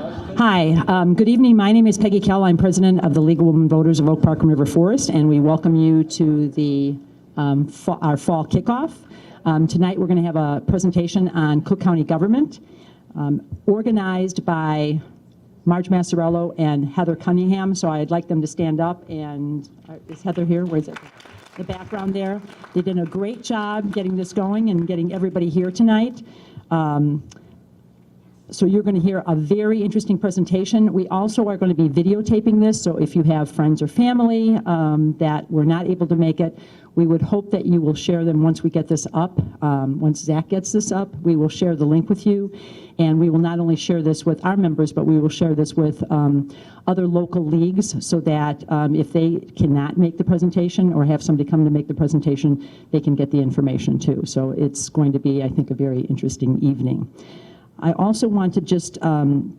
Hi, good evening. My name is Peggy Kell. I'm president of the League of Women Voters of Oak Park and River Forest, and we welcome you to the our fall kickoff. Tonight we're going to have a presentation on Cook County government, organized by Marge Massarello and Heather Cunningham. So I'd like them to stand up. And is Heather here? Where's it? The background there. They did a great job getting this going and getting everybody here tonight. So you're going to hear a very interesting presentation. We also are going to be videotaping this, so if you have friends or family that were not able to make it, we would hope that you will share them once we get this up. Once Zach gets this up, we will share the link with you, and we will not only share this with our members, but we will share this with other local leagues, so that if they cannot make the presentation or have somebody come to make the presentation, they can get the information too. So it's going to be, I think, a very interesting evening. I also want to just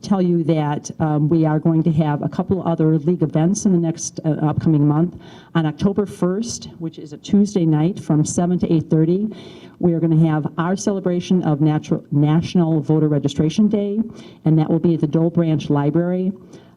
tell you that we are going to have a couple other league events in the next upcoming month. On October 1st, which is a Tuesday night from 7 to 8:30, we are going to have our celebration of National Voter Registration Day, and that will be at the Dole Branch Library.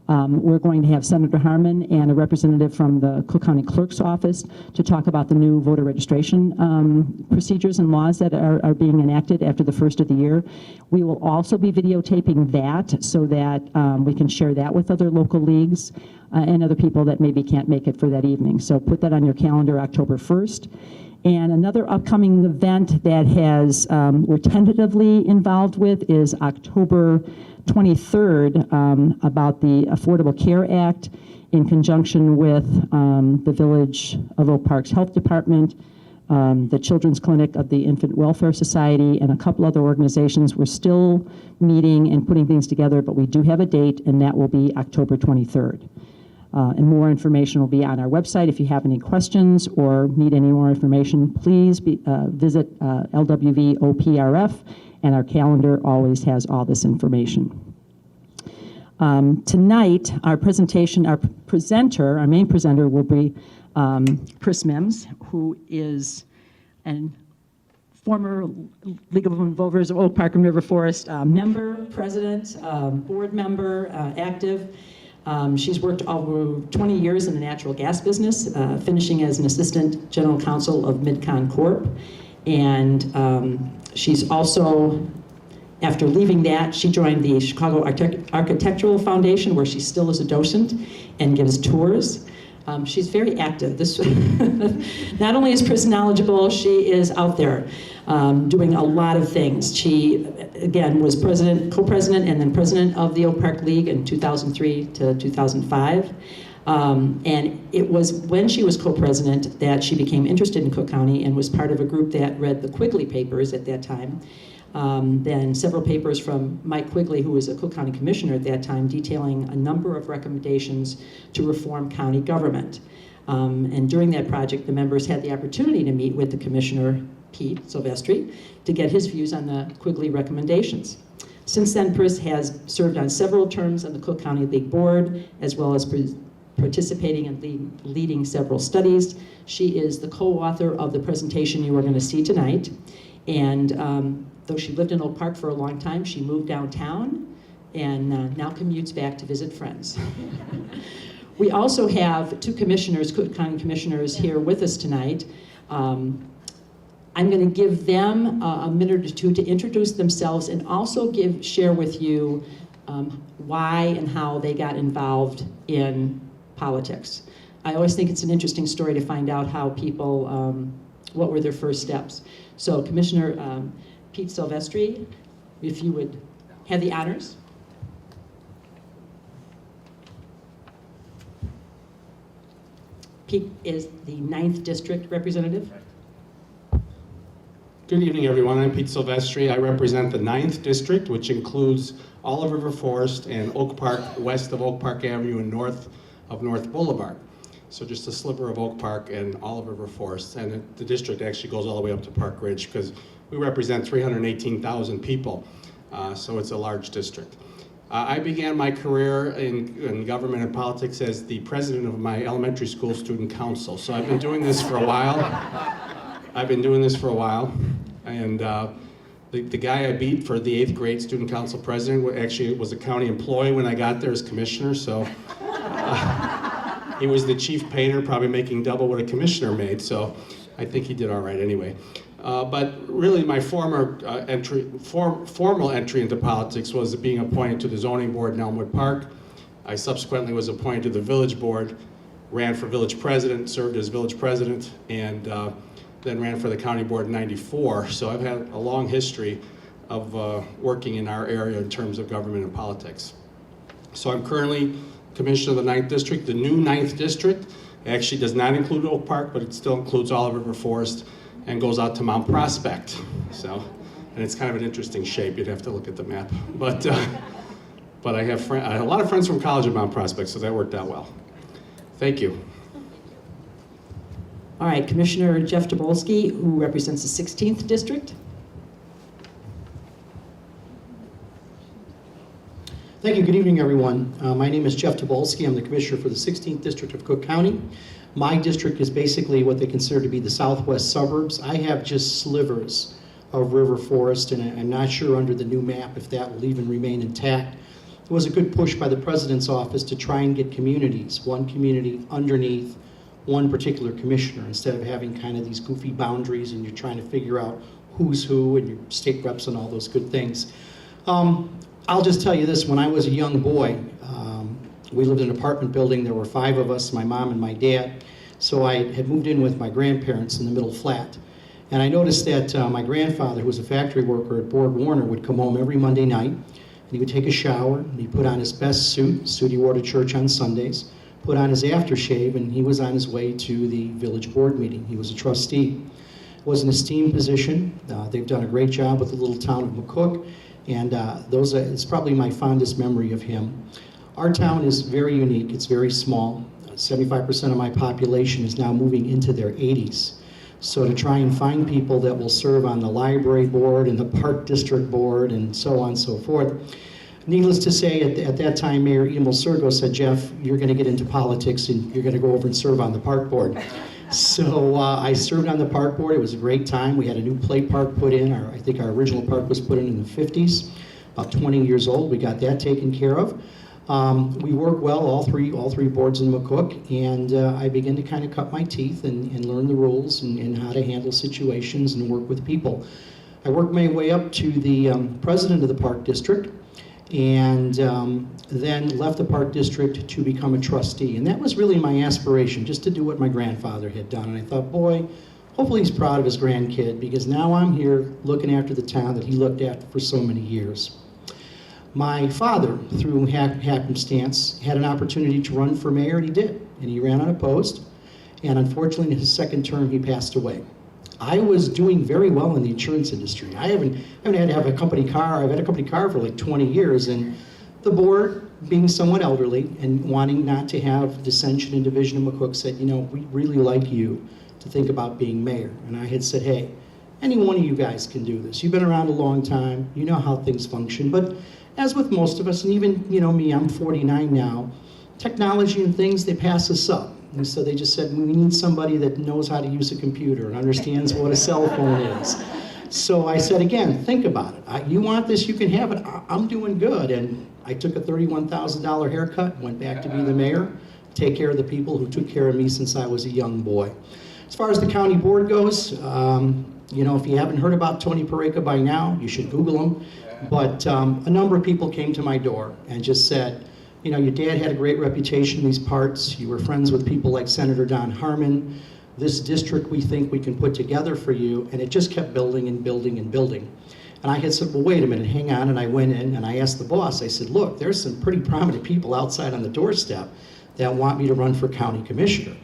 We're going to have Senator Harmon and a representative from the Cook County Clerk's Office to talk about the new voter registration procedures and laws that are being enacted after the first of the year. We will also be videotaping that so that we can share that with other local leagues and other people that maybe can't make it for that evening. So put that on your calendar, October 1st. And another upcoming event that we're tentatively involved with is October 23rd, about the Affordable Care Act in conjunction with the Village of Oak Park's Health Department, the Children's Clinic of the Infant Welfare Society, and a couple other organizations. We're still meeting and putting things together, but we do have a date, and that will be October 23rd. And more information will be on our website. If you have any questions or need any more information, please visit LWV OPRF, and our calendar always has all this information. Tonight, our main presenter will be Pris Mims, who is a former League of Women Voters of Oak Park and River Forest member, president, board member, active. She's worked over 20 years in the natural gas business, finishing as an assistant general counsel of Midcon Corp. And she's also, after leaving that, she joined the Chicago Architectural Foundation, where she still is a docent and gives tours. She's very active. Not only is Pris knowledgeable, she is out there doing a lot of things. She, again, was co-president, and then president of the Oak Park League in 2003 to 2005. And it was when she was co-president that she became interested in Cook County and was part of a group that read the Quigley papers at that time. Then several papers from Mike Quigley, who was a Cook County commissioner at that time, detailing a number of recommendations to reform county government. And during that project, the members had the opportunity to meet with the commissioner, Pete Silvestri, to get his views on the Quigley recommendations. Since then, Pris has served on several terms on the Cook County League Board, as well as participating and leading several studies. She is the co-author of the presentation you are going to see tonight. And though she lived in Oak Park for a long time, she moved downtown and now commutes back to visit friends. We also have two commissioners, Cook County commissioners, here with us tonight. I'm going to give them a minute or two to introduce themselves and also share with you why and how they got involved in politics. I always think it's an interesting story to find out how people, what were their first steps. So Commissioner Pete Silvestri, if you would have the honors. Pete is the 9th District Representative. Good evening, everyone. I'm Pete Silvestri. I represent the 9th District, which includes all of River Forest and Oak Park, west of Oak Park Avenue and north of North Boulevard. So just a sliver of Oak Park and all of River Forest. And the district actually goes all the way up to Park Ridge because we represent 318,000 people. So it's a large district. I began my career in government and politics as the president of my elementary school student council. So I've been doing this for a while. And The guy I beat for the 8th grade student council president actually was a county employee when I got there as commissioner, so he was the chief painter, probably making double what a commissioner made, so I think he did all right anyway. But really my formal entry into politics was being appointed to the zoning board in Elmwood Park. I subsequently was appointed to the village board, ran for village president, served as village president, and then ran for the county board in '94. So I've had a long history of working in our area in terms of government and politics. So I'm currently commissioner of the 9th district. The new 9th district actually does not include Oak Park, but it still includes all of River Forest and goes out to Mount Prospect. So, and it's kind of an interesting shape. You'd have to look at the map. But I have a lot of friends from college at Mount Prospect, so that worked out well. Thank you. All right, Commissioner Jeff Tobolski, who represents the 16th district. Thank you. Good evening, everyone. My name is Jeff Tobolski. I'm the commissioner for the 16th District of Cook County. My district is basically what they consider to be the southwest suburbs. I have just slivers of river forest, and I'm not sure under the new map if that will even remain intact. There was a good push by the president's office to try and get communities, one community underneath one particular commissioner, instead of having kind of these goofy boundaries and you're trying to figure out who's who and your state reps and all those good things. I'll just tell you this, when I was a young boy, we lived in an apartment building. There were 5 of us, my mom and my dad. So I had moved in with my grandparents in the middle flat. And I noticed that my grandfather, who was a factory worker at Borg Warner, would come home every Monday night, and he would take a shower, and he'd put on his best suit he wore to church on Sundays, put on his aftershave, and he was on his way to the village board meeting. He was a trustee. It was an esteemed position. They've done a great job with the little town of McCook, and it's probably my fondest memory of him. Our town is very unique. It's very small. 75% of my population is now moving into their 80s. So to try and find people that will serve on the library board and the park district board and so on and so forth. Needless to say, at that time, Mayor Emil Sergo said, Jeff, you're going to get into politics and you're going to go over and serve on the park board. So I served on the park board. It was a great time. We had a new play park put in. I think our original park was put in the 50s, about 20 years old. We got that taken care of. We work well, all three boards in McCook, and I began to kind of cut my teeth and learn the rules and how to handle situations and work with people. I worked my way up to the president of the park district, and then left the park district to become a trustee. And that was really my aspiration, just to do what my grandfather had done. And I thought, boy, hopefully he's proud of his grandkid, because now I'm here looking after the town that he looked after for so many years. My father, through happenstance, had an opportunity to run for mayor, and he did. And he ran unopposed. And unfortunately, in his second term, he passed away. I was doing very well in the insurance industry. I haven't had to have a company car. I've had a company car for like 20 years. And the board, being somewhat elderly and wanting not to have dissension and division in McCook, said, you know, we really like you to think about being mayor. And I had said, hey, any one of you guys can do this. You've been around a long time. You know how things function. But as with most of us, and even, you know, me, I'm 49 now, technology and things, they pass us up. And so they just said, we need somebody that knows how to use a computer and understands what a cell phone is. So I said, again, think about it. You want this, you can have it. I'm doing good. And I took a $31,000 haircut, went back to be the mayor, take care of the people who took care of me since I was a young boy. As far as the county board goes, you know, if you haven't heard about Tony Pareka by now, you should Google him. But a number of people came to my door and just said, you know, your dad had a great reputation in these parts. You were friends with people like Senator Don Harmon. This district we think we can put together for you. And it just kept building and building and building. And I had said, well, wait a minute, hang on. And I went in and I asked the boss, I said, look, there's some pretty prominent people outside on the doorstep that want me to run for county commissioner.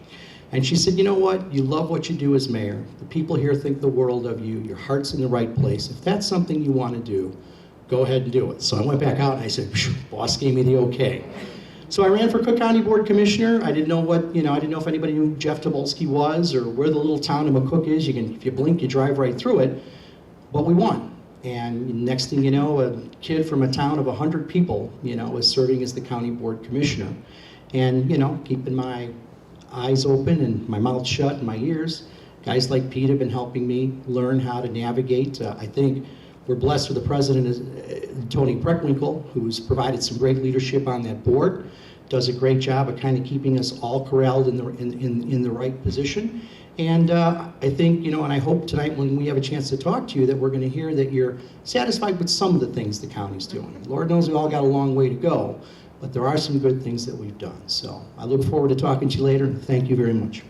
And she said, you know what? You love what you do as mayor. The people here think the world of you. Your heart's in the right place. If that's something you want to do, go ahead and do it. So I went back out and I said, boss gave me the okay. So I ran for Cook County Board Commissioner. I didn't know what, you know, I didn't know if anybody knew who Jeff Tobolski was or where the little town of McCook is. You can, if you blink, you drive right through it. But we won. And next thing you know, a kid from a town of 100 people, you know, was serving as the County Board Commissioner. And, you know, keeping my eyes open and my mouth shut and my ears. Guys like Pete have been helping me learn how to navigate. I think We're blessed with the president, Tony Preckwinkle, who's provided some great leadership on that board, does a great job of kind of keeping us all corralled in the right position. And I think, and I hope tonight when we have a chance to talk to you that we're going to hear that you're satisfied with some of the things the county's doing. Lord knows we all got a long way to go, but there are some good things that we've done. So I look forward to talking to you later, and thank you very much.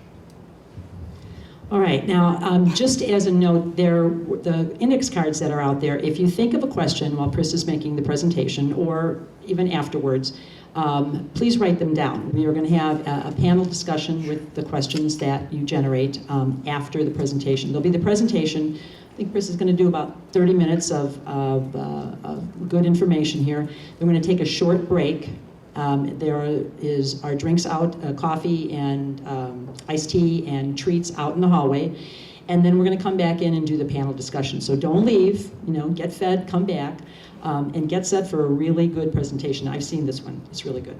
All right, now, just as a note, the index cards that are out there, if you think of a question while Pris is making the presentation, or even afterwards, please write them down. We are going to have a panel discussion with the questions that you generate after the presentation. There'll be the presentation. I think Pris is going to do about 30 minutes of good information here. Then we're going to take a short break. There is our drinks out, coffee and iced tea and treats out in the hallway. And then we're going to come back in and do the panel discussion. So don't leave, get fed, come back, and get set for a really good presentation. I've seen this one. It's really good.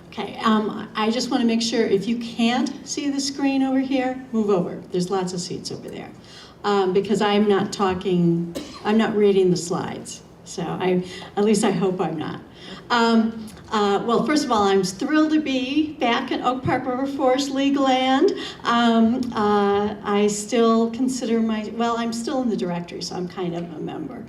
Okay, I just want to make sure if you can't see the screen over here, move over. There's lots of seats over there. Because I'm not reading the slides. So at least I hope I'm not. Well, first of all, I'm thrilled to be back at Oak Park River Forest League Land. I still consider I'm still in the directory, so I'm kind of a member.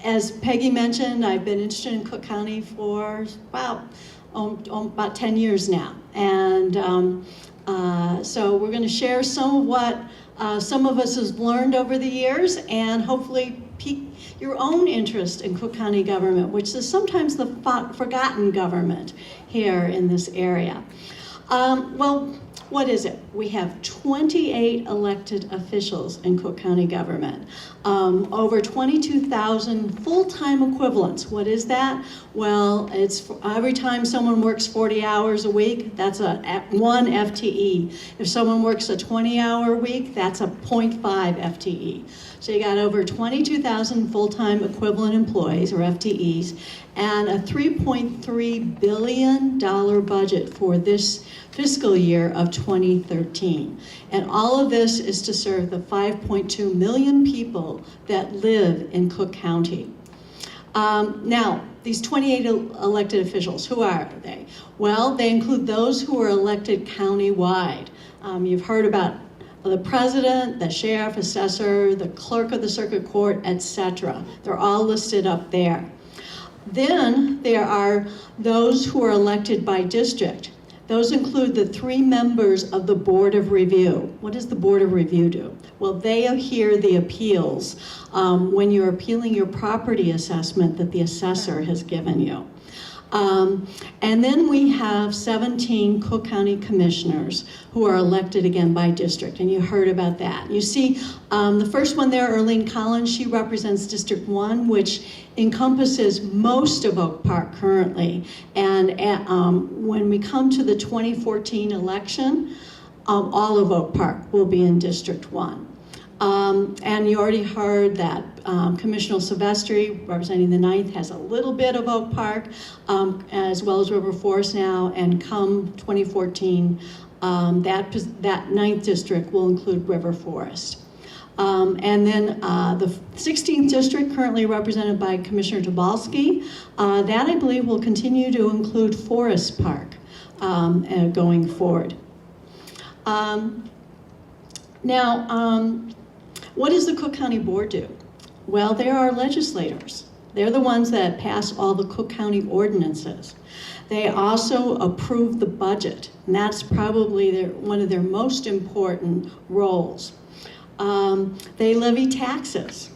As Peggy mentioned, I've been interested in Cook County for about 10 years now. And so we're going to share some of what some of us have learned over the years and hopefully pique your own interest in Cook County government, which is sometimes the forgotten government here in this area. Well, what is it? We have 28 elected officials in Cook County government, over 22,000 full-time equivalents. What is that? Well, it's every time someone works 40 hours a week, that's one FTE. If someone works a 20-hour week, that's a 0.5 FTE. So you got over 22,000 full-time equivalent employees, or FTEs, and a $3.3 billion budget for this fiscal year of 2013. And all of this is to serve the 5.2 million people that live in Cook County. Now, these 28 elected officials, who are they? Well, they include those who are elected countywide. You've heard about the president, the sheriff, assessor, the clerk of the circuit court, etc. They're all listed up there. Then there are those who are elected by district. Those include the 3 members of the Board of Review. What does the Board of Review do? Well, they hear the appeals when you're appealing your property assessment that the assessor has given you. And then we have 17 Cook County commissioners who are elected again by district, and you heard about that. You see the first one there, Erlene Collins, she represents District 1, which encompasses most of Oak Park currently. And when we come to the 2014 election, all of Oak Park will be in District 1. And you already heard that Commissioner Silvestri, representing the 9th, has a little bit of Oak Park, as well as River Forest now, and come 2014, that 9th district will include River Forest. And then the 16th district, currently represented by Commissioner Tobolski, that I believe will continue to include Forest Park going forward. What does the Cook County Board do? Well, there are legislators. They're the ones that pass all the Cook County ordinances. They also approve the budget, and that's probably one of their most important roles. They levy taxes,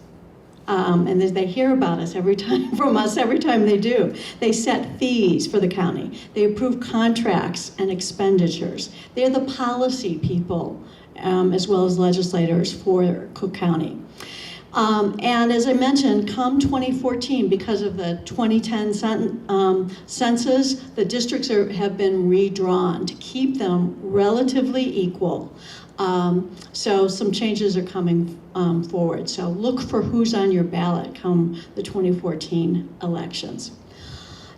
and they hear about us from us every time they do. They set fees for the county. They approve contracts and expenditures. They're the policy people, as well as legislators for Cook County. And as I mentioned, come 2014, because of the 2010 census, the districts have been redrawn to keep them relatively equal. So some changes are coming forward. So look for who's on your ballot come the 2014 elections.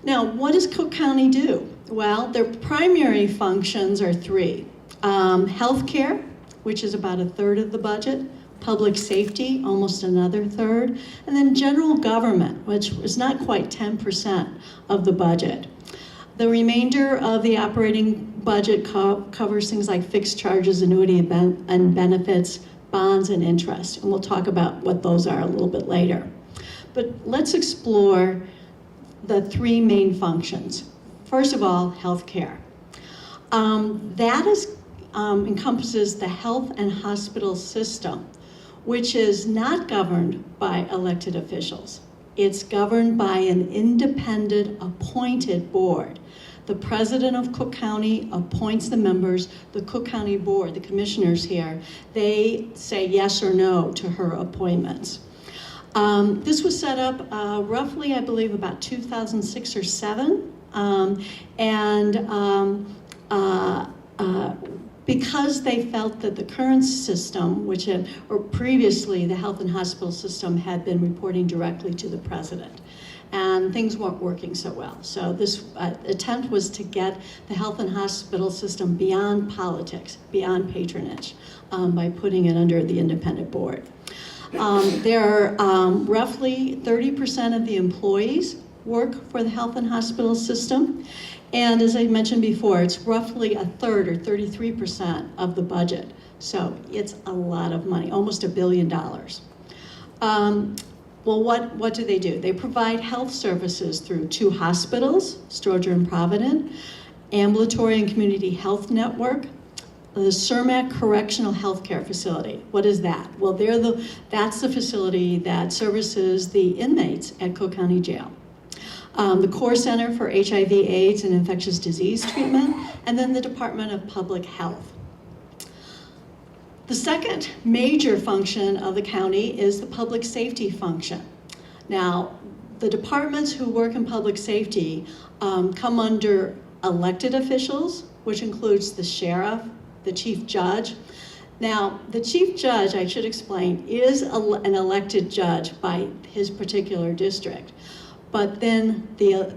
Now, what does Cook County do? Well, their primary functions are three. Healthcare, which is about a third of the budget, public safety, almost another third, and then general government, which is not quite 10% of the budget. The remainder of the operating budget covers things like fixed charges, annuity and benefits, bonds, and interest. And we'll talk about what those are a little bit later. But let's explore the three main functions. First of all, healthcare. That encompasses the health and hospital system, which is not governed by elected officials. It's governed by an independent appointed board. The president of Cook County appoints the members. The Cook County board, the commissioners here, they say yes or no to her appointments. This was set up roughly, I believe, about 2006 or 7. Because they felt that the current system, or previously the health and hospital system, had been reporting directly to the president, and things weren't working so well. So this attempt was to get the health and hospital system beyond politics, beyond patronage, by putting it under the independent board. There are roughly 30% of the employees work for the health and hospital system. And as I mentioned before, it's roughly a third or 33% of the budget. So it's a lot of money, almost $1 billion. Well, what do? They provide health services through 2 hospitals, Stroger and Provident, Ambulatory and Community Health Network, the Cermak Correctional Healthcare Facility. What is that? Well, that's the facility that services the inmates at Cook County Jail. The Core Center for HIV, AIDS, and Infectious Disease Treatment, and then the Department of Public Health. The second major function of the county is the public safety function. Now, the departments who work in public safety come under elected officials, which includes the sheriff, the chief judge. Now, the chief judge, I should explain, is an elected judge by his particular district. But then the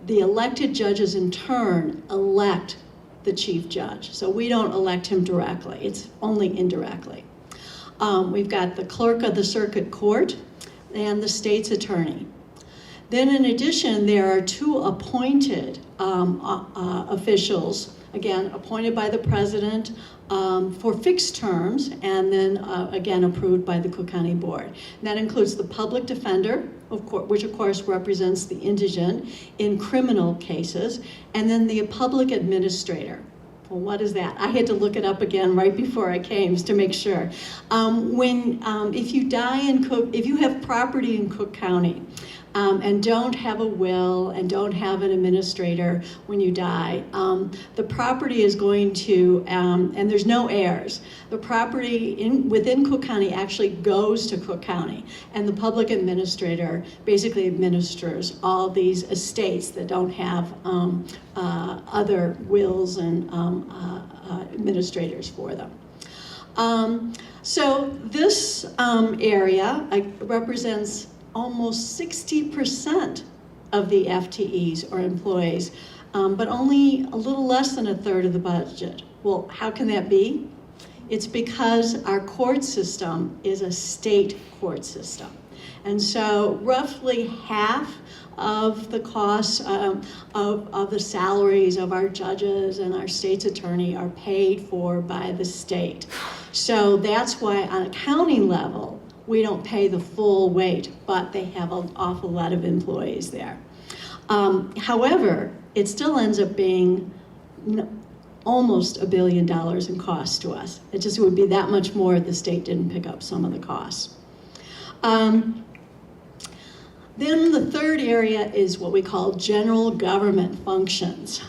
elected judges in turn elect the chief judge. So we don't elect him directly, it's only indirectly. We've got the clerk of the circuit court and the state's attorney. Then in addition, there are 2 appointed officials, again, appointed by the president for fixed terms, and then again approved by the Cook County Board. And that includes the public defender, which of course represents the indigent in criminal cases, and then the public administrator. Well, what is that? I had to look it up again right before I came to make sure. If you die if you have property in Cook County, and don't have a will and don't have an administrator when you die, the property is going to, and there's no heirs, the property within Cook County actually goes to Cook County, and the public administrator basically administers all these estates that don't have other wills and administrators for them. So this area represents almost 60% of the FTEs or employees, but only a little less than a third of the budget. Well, how can that be? It's because our court system is a state court system. And so roughly half of the costs of the salaries of our judges and our state's attorney are paid for by the state. So that's why on a county level, we don't pay the full weight, but they have an awful lot of employees there. However, it still ends up being almost $1 billion in cost to us. It just would be that much more if the state didn't pick up some of the costs. Then the third area is what we call general government functions.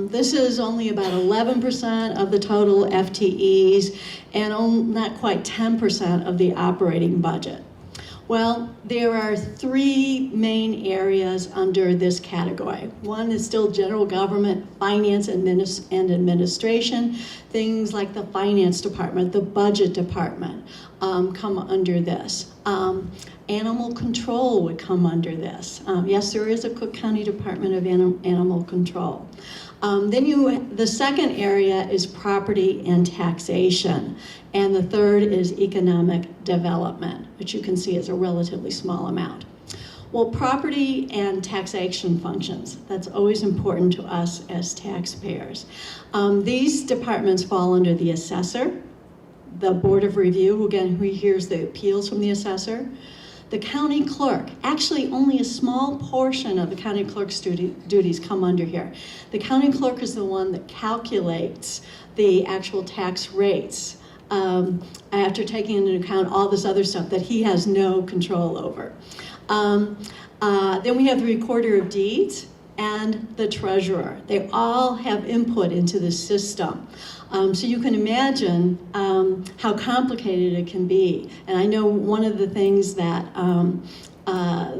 This is only about 11% of the total FTEs and not quite 10% of the operating budget. Well, there are 3 main areas under this category. One is still general government, finance and administration. Things like the finance department, the budget department come under this. Animal control would come under this. Yes, there is a Cook County Department of Animal Control. The second area is property and taxation. And the third is economic development, which you can see is a relatively small amount. Well, property and taxation functions, that's always important to us as taxpayers. These departments fall under the assessor, the Board of Review, who again, who hears the appeals from the assessor, the county clerk. Actually, only a small portion of the county clerk's duties come under here. The county clerk is the one that calculates the actual tax rates after taking into account all this other stuff that he has no control over. Then we have the recorder of deeds and the treasurer. They all have input into the system. So you can imagine how complicated it can be. And I know one of the things that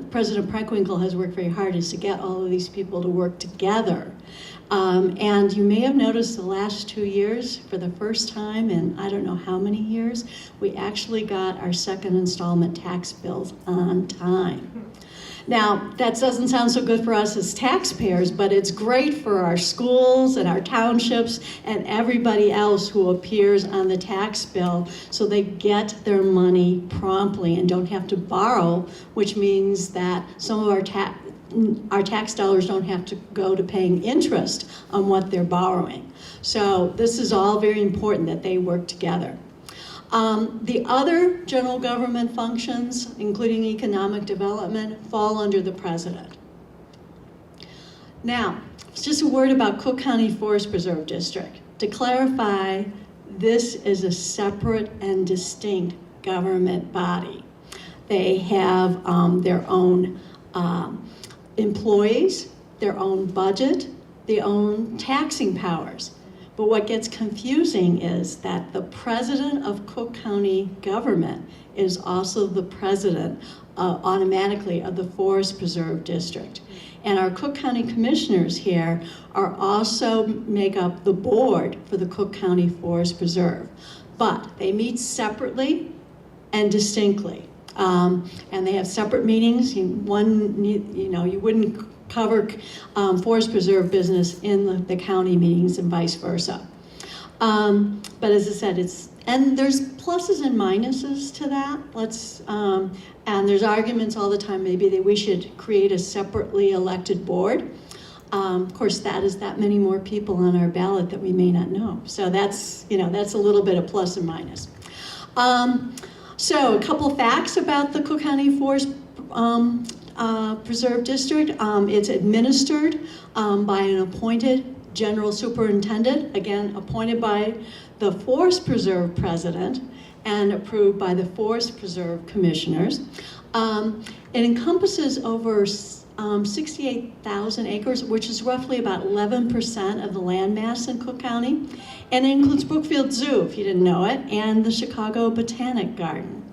President Preckwinkle has worked very hard is to get all of these people to work together. And you may have noticed the last 2 years, for the first time in I don't know how many years, we actually got our second installment tax bills on time. Now, that doesn't sound so good for us as taxpayers, but it's great for our schools and our townships and everybody else who appears on the tax bill, so they get their money promptly and don't have to borrow, which means that some of our tax dollars don't have to go to paying interest on what they're borrowing. So this is all very important that they work together. The other general government functions, including economic development, fall under the president. Now, just a word about Cook County Forest Preserve District. To clarify, this is a separate and distinct government body. They have their own employees, their own budget, their own taxing powers. But what gets confusing is that the president of Cook County government is also the president automatically of the Forest Preserve District. And our Cook County commissioners here are also make up the board for the Cook County Forest Preserve. But they meet separately and distinctly. And they have separate meetings. You wouldn't cover Forest Preserve business in the county meetings and vice versa. But as I said, and there's pluses and minuses to that. And there's arguments all the time maybe that we should create a separately elected board. Of course, that is that many more people on our ballot that we may not know. So that's a little bit of plus and minus. So a couple facts about the Cook County Forest Preserve District. It's administered by an appointed general superintendent, again, appointed by the Forest Preserve president and approved by the Forest Preserve commissioners. It encompasses over 68,000 acres, which is roughly about 11% of the land mass in Cook County. And it includes Brookfield Zoo, if you didn't know it, and the Chicago Botanic Garden.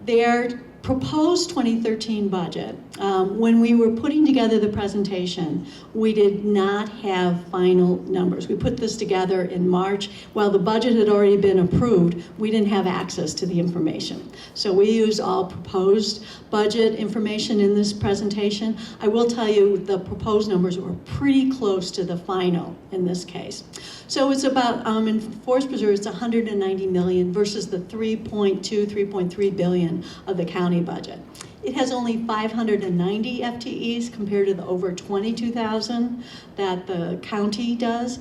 Their proposed 2013 budget, when we were putting together the presentation, we did not have final numbers. We put this together in March. While the budget had already been approved, we didn't have access to the information. So we used all proposed budget information in this presentation. I will tell you the proposed numbers were pretty close to the final in this case. So it's about, in Forest Preserve, it's 190 million versus the 3.3 billion of the county budget. It has only 590 FTEs compared to the over 22,000 that the county does.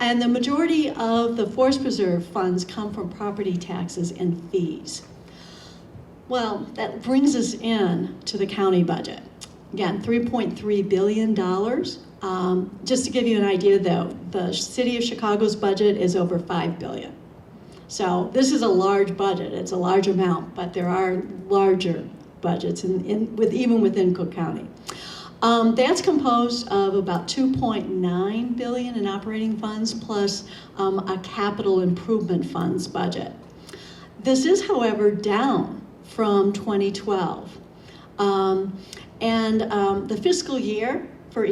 And the majority of the Forest Preserve funds come from property taxes and fees. Well, that brings us in to the county budget. Again, $3.3 billion. Just to give you an idea though, the city of Chicago's budget is over $5 billion. So this is a large budget, it's a large amount, but there are larger budgets even within Cook County. That's composed of about $2.9 billion in operating funds plus a capital improvement funds budget. This is, however, down from 2012. The fiscal year for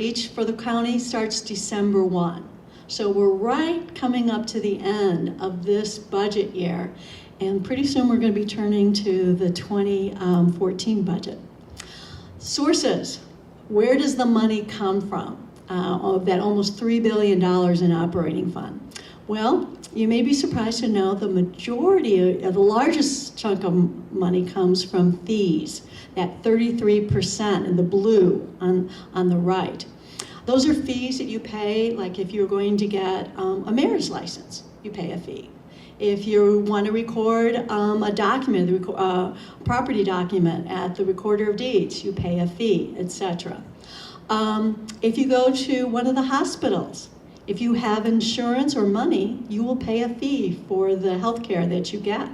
the county starts December 1. So we're right coming up to the end of this budget year, and pretty soon we're going to be turning to the 2014 budget. Sources, where does the money come from? of that almost $3 billion in operating fund? Well, you may be surprised to know the majority, the largest chunk of money comes from fees, that 33% in the blue on the right. Those are fees that you pay, like if you're going to get a marriage license, you pay a fee. If you want to record a document, a property document at the Recorder of Deeds, you pay a fee, etc. If you go to one of the hospitals, if you have insurance or money, you will pay a fee for the health care that you get.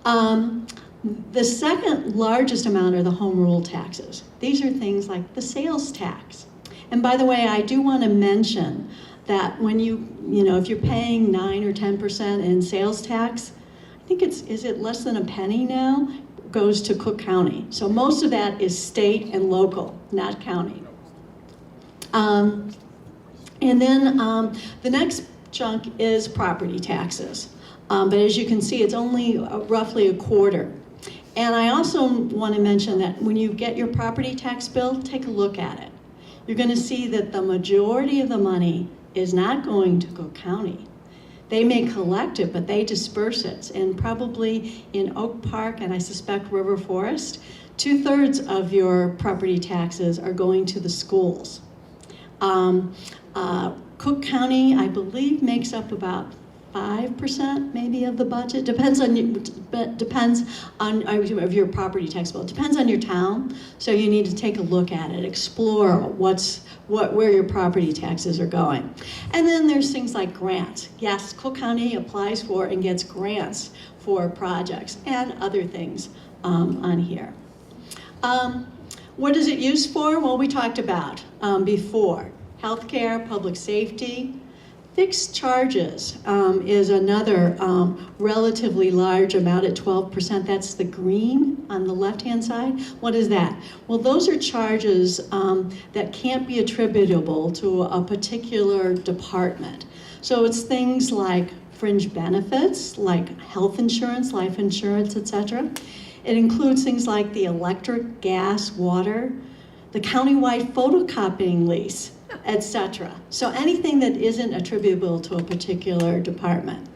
The second largest amount are the home rule taxes. These are things like the sales tax. And by the way, I do want to mention that when if you're paying 9 or 10% in sales tax, I think is it less than a penny now, goes to Cook County. So most of that is state and local, not county. And then the next chunk is property taxes. But as you can see, it's only roughly a quarter. And I also want to mention that when you get your property tax bill, take a look at it. You're going to see that the majority of the money is not going to Cook County. They may collect it, but they disperse it. And probably in Oak Park, and I suspect River Forest, 2/3 of your property taxes are going to the schools. Cook County, I believe, makes up about 5% maybe of the budget. Depends on of your property tax bill. It depends on your town, so you need to take a look at it, explore where your property taxes are going. And then there's things like grants. Yes, Cook County applies for and gets grants for projects and other things on here. What is it used for? Well, we talked about before. Healthcare, public safety. Fixed charges is another relatively large amount at 12%. That's the green on the left-hand side. What is that? Well, those are charges that can't be attributable to a particular department. So it's things like fringe benefits, like health insurance, life insurance, etc. It includes things like the electric, gas, water, the countywide photocopying lease, etc. So anything that isn't attributable to a particular department.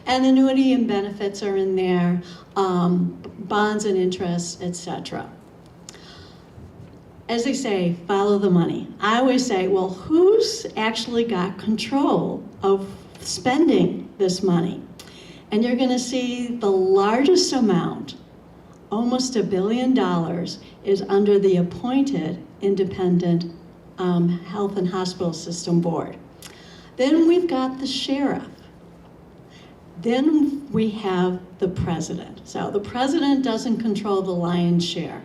And annuity and benefits are in there, bonds and interests, etc. As they say, follow the money. I always say, well, who's actually got control of spending this money? And you're going to see the largest amount, almost $1 billion, is under the appointed independent Health and Hospital System Board. Then we've got the sheriff. Then we have the president. So the president doesn't control the lion's share.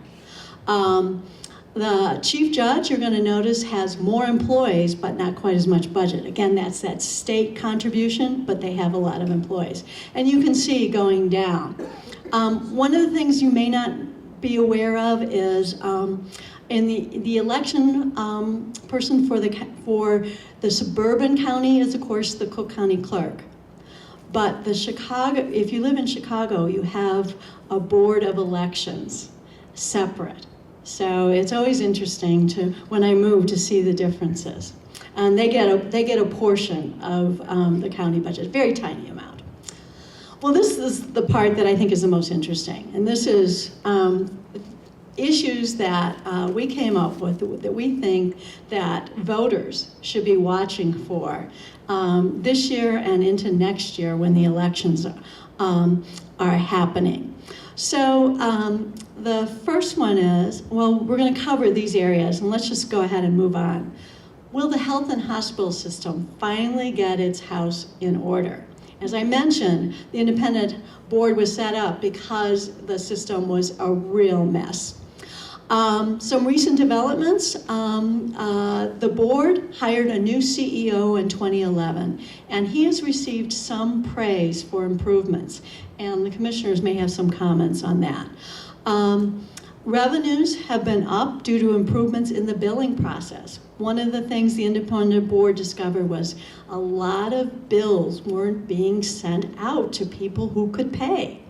The chief judge, you're going to notice, has more employees, but not quite as much budget. Again, that's that state contribution, but they have a lot of employees. And you can see going down. One of the things you may not be aware of is in the election person for the suburban county is, of course, the Cook County clerk. But if you live in Chicago, you have a board of elections separate. So it's always interesting when I move to see the differences. And they get a portion of the county budget, very tiny amount. Well, this is the part that I think is the most interesting. And this is issues that we came up with that we think that voters should be watching for this year and into next year when the elections are happening. So the first one is, well, we're going to cover these areas, and let's just go ahead and move on. Will the health and hospital system finally get its house in order? As I mentioned, the independent board was set up because the system was a real mess. Some recent developments, the board hired a new CEO in 2011, and he has received some praise for improvements, and the commissioners may have some comments on that. Revenues have been up due to improvements in the billing process. One of the things the independent board discovered was a lot of bills weren't being sent out to people who could pay.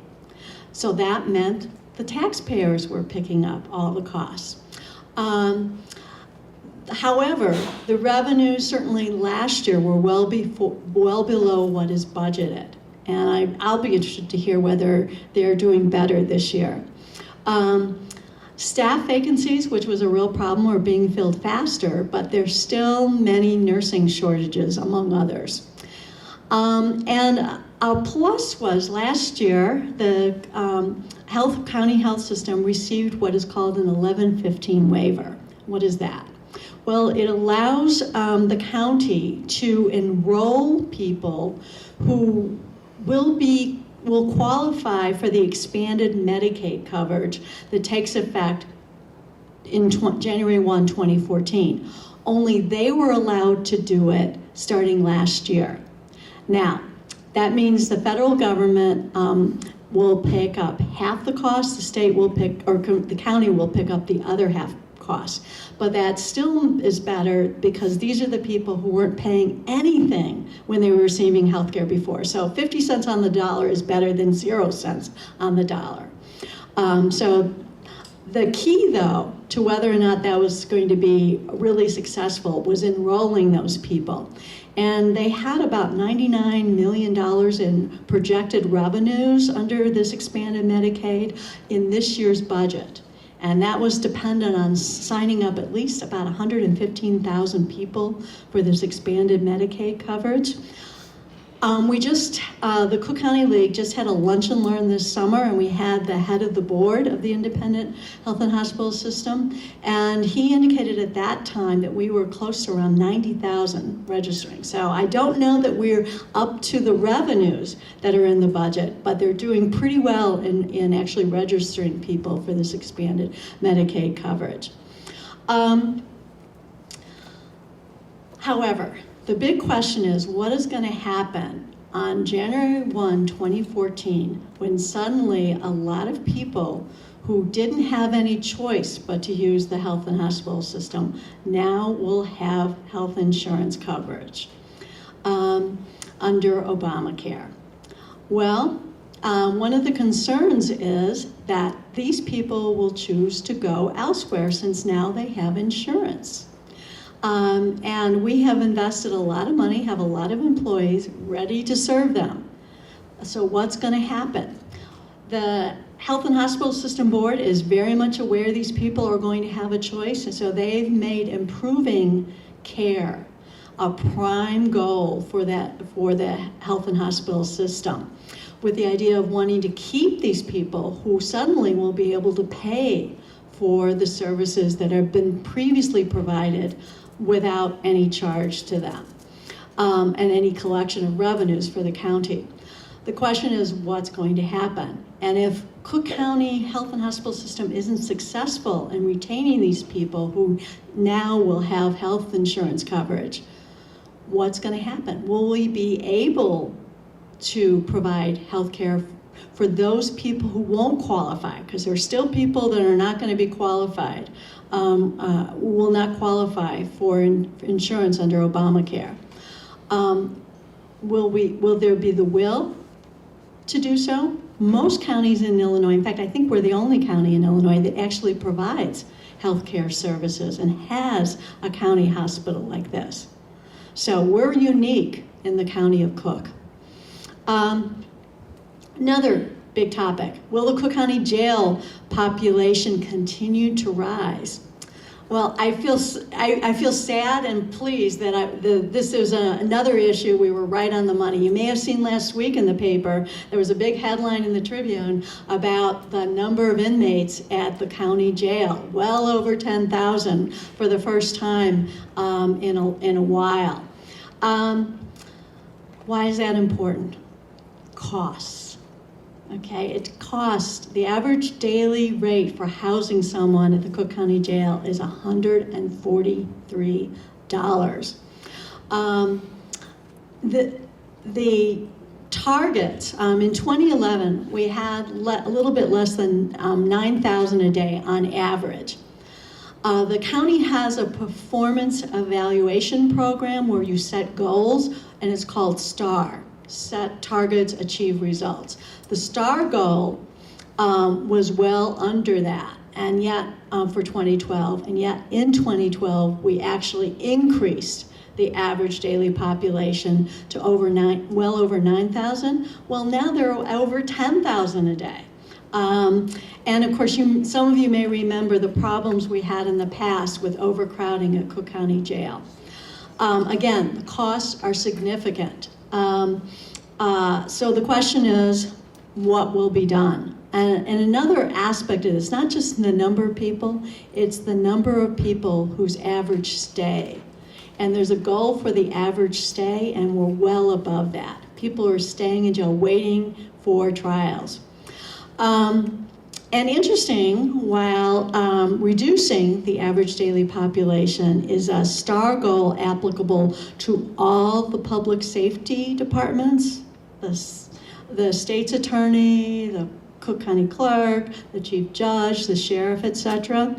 So that meant the taxpayers were picking up all the costs. However, the revenues certainly last year were well below what is budgeted. And I'll be interested to hear whether they're doing better this year. Staff vacancies, which was a real problem, are being filled faster, but there's still many nursing shortages, among others. And a plus was last year, the county health system received what is called an 1115 waiver. What is that? Well, it allows the county to enroll people who will qualify for the expanded Medicaid coverage that takes effect in January 1, 2014. Only they were allowed to do it starting last year. Now, that means the federal government will pick up half the cost, the state will the county will pick up the other half cost. But that still is better because these are the people who weren't paying anything when they were receiving health care before. So 50 cents on the dollar is better than 0 cents on the dollar. So the key, though, to whether or not that was going to be really successful was enrolling those people. And they had about $99 million in projected revenues under this expanded Medicaid in this year's budget. And that was dependent on signing up at least about 115,000 people for this expanded Medicaid coverage. The Cook County League just had a lunch and learn this summer, and we had the head of the board of the Independent Health and Hospital System, and he indicated at that time that we were close to around 90,000 registering. So I don't know that we're up to the revenues that are in the budget, but they're doing pretty well in actually registering people for this expanded Medicaid coverage. However, the big question is, what is going to happen on January 1, 2014, when suddenly a lot of people who didn't have any choice but to use the health and hospital system now will have health insurance coverage under Obamacare? Well, one of the concerns is that these people will choose to go elsewhere since now they have insurance. And we have invested a lot of money, have a lot of employees ready to serve them. So what's going to happen? The Health and Hospital System Board is very much aware these people are going to have a choice, and so they've made improving care a prime goal for the Health and Hospital System, with the idea of wanting to keep these people who suddenly will be able to pay for the services that have been previously provided without any charge to them, and any collection of revenues for the county. The question is, what's going to happen? And if Cook County Health and Hospital System isn't successful in retaining these people who now will have health insurance coverage, what's going to happen? Will we be able to provide health care for those people who won't qualify? Because there are still people that are not going to be qualified, will not qualify for insurance under Obamacare. Will there be the will to do so? Most counties in Illinois, in fact, I think we're the only county in Illinois that actually provides healthcare services and has a county hospital like this. So we're unique in the county of Cook. Another big topic, will the Cook County jail population continue to rise? Well, I feel sad and pleased that this is another issue. We were right on the money. You may have seen last week in the paper, there was a big headline in the Tribune about the number of inmates at the county jail, well over 10,000 for the first time in a while. Why is that important? Costs. Okay, it costs, the average daily rate for housing someone at the Cook County Jail is $143. The target, in 2011, we had a little bit less than 9,000 a day on average. The county has a performance evaluation program where you set goals, and it's called STAR. Set targets, achieve results. The STAR goal was well under that. and yet for 2012, and yet in 2012 we actually increased the average daily population to well over 9,000. Well, now there are over 10,000 a day. And of course, some of you may remember the problems we had in the past with overcrowding at Cook County Jail. Again, the costs are significant. So the question is, what will be done? And another aspect of this, not just the number of people, it's the number of people whose average stay. And there's a goal for the average stay, and we're well above that. People are staying in jail waiting for trials. And interesting, while reducing the average daily population is a STAR goal applicable to all the public safety departments, the state's attorney, the Cook County clerk, the chief judge, the sheriff, etc.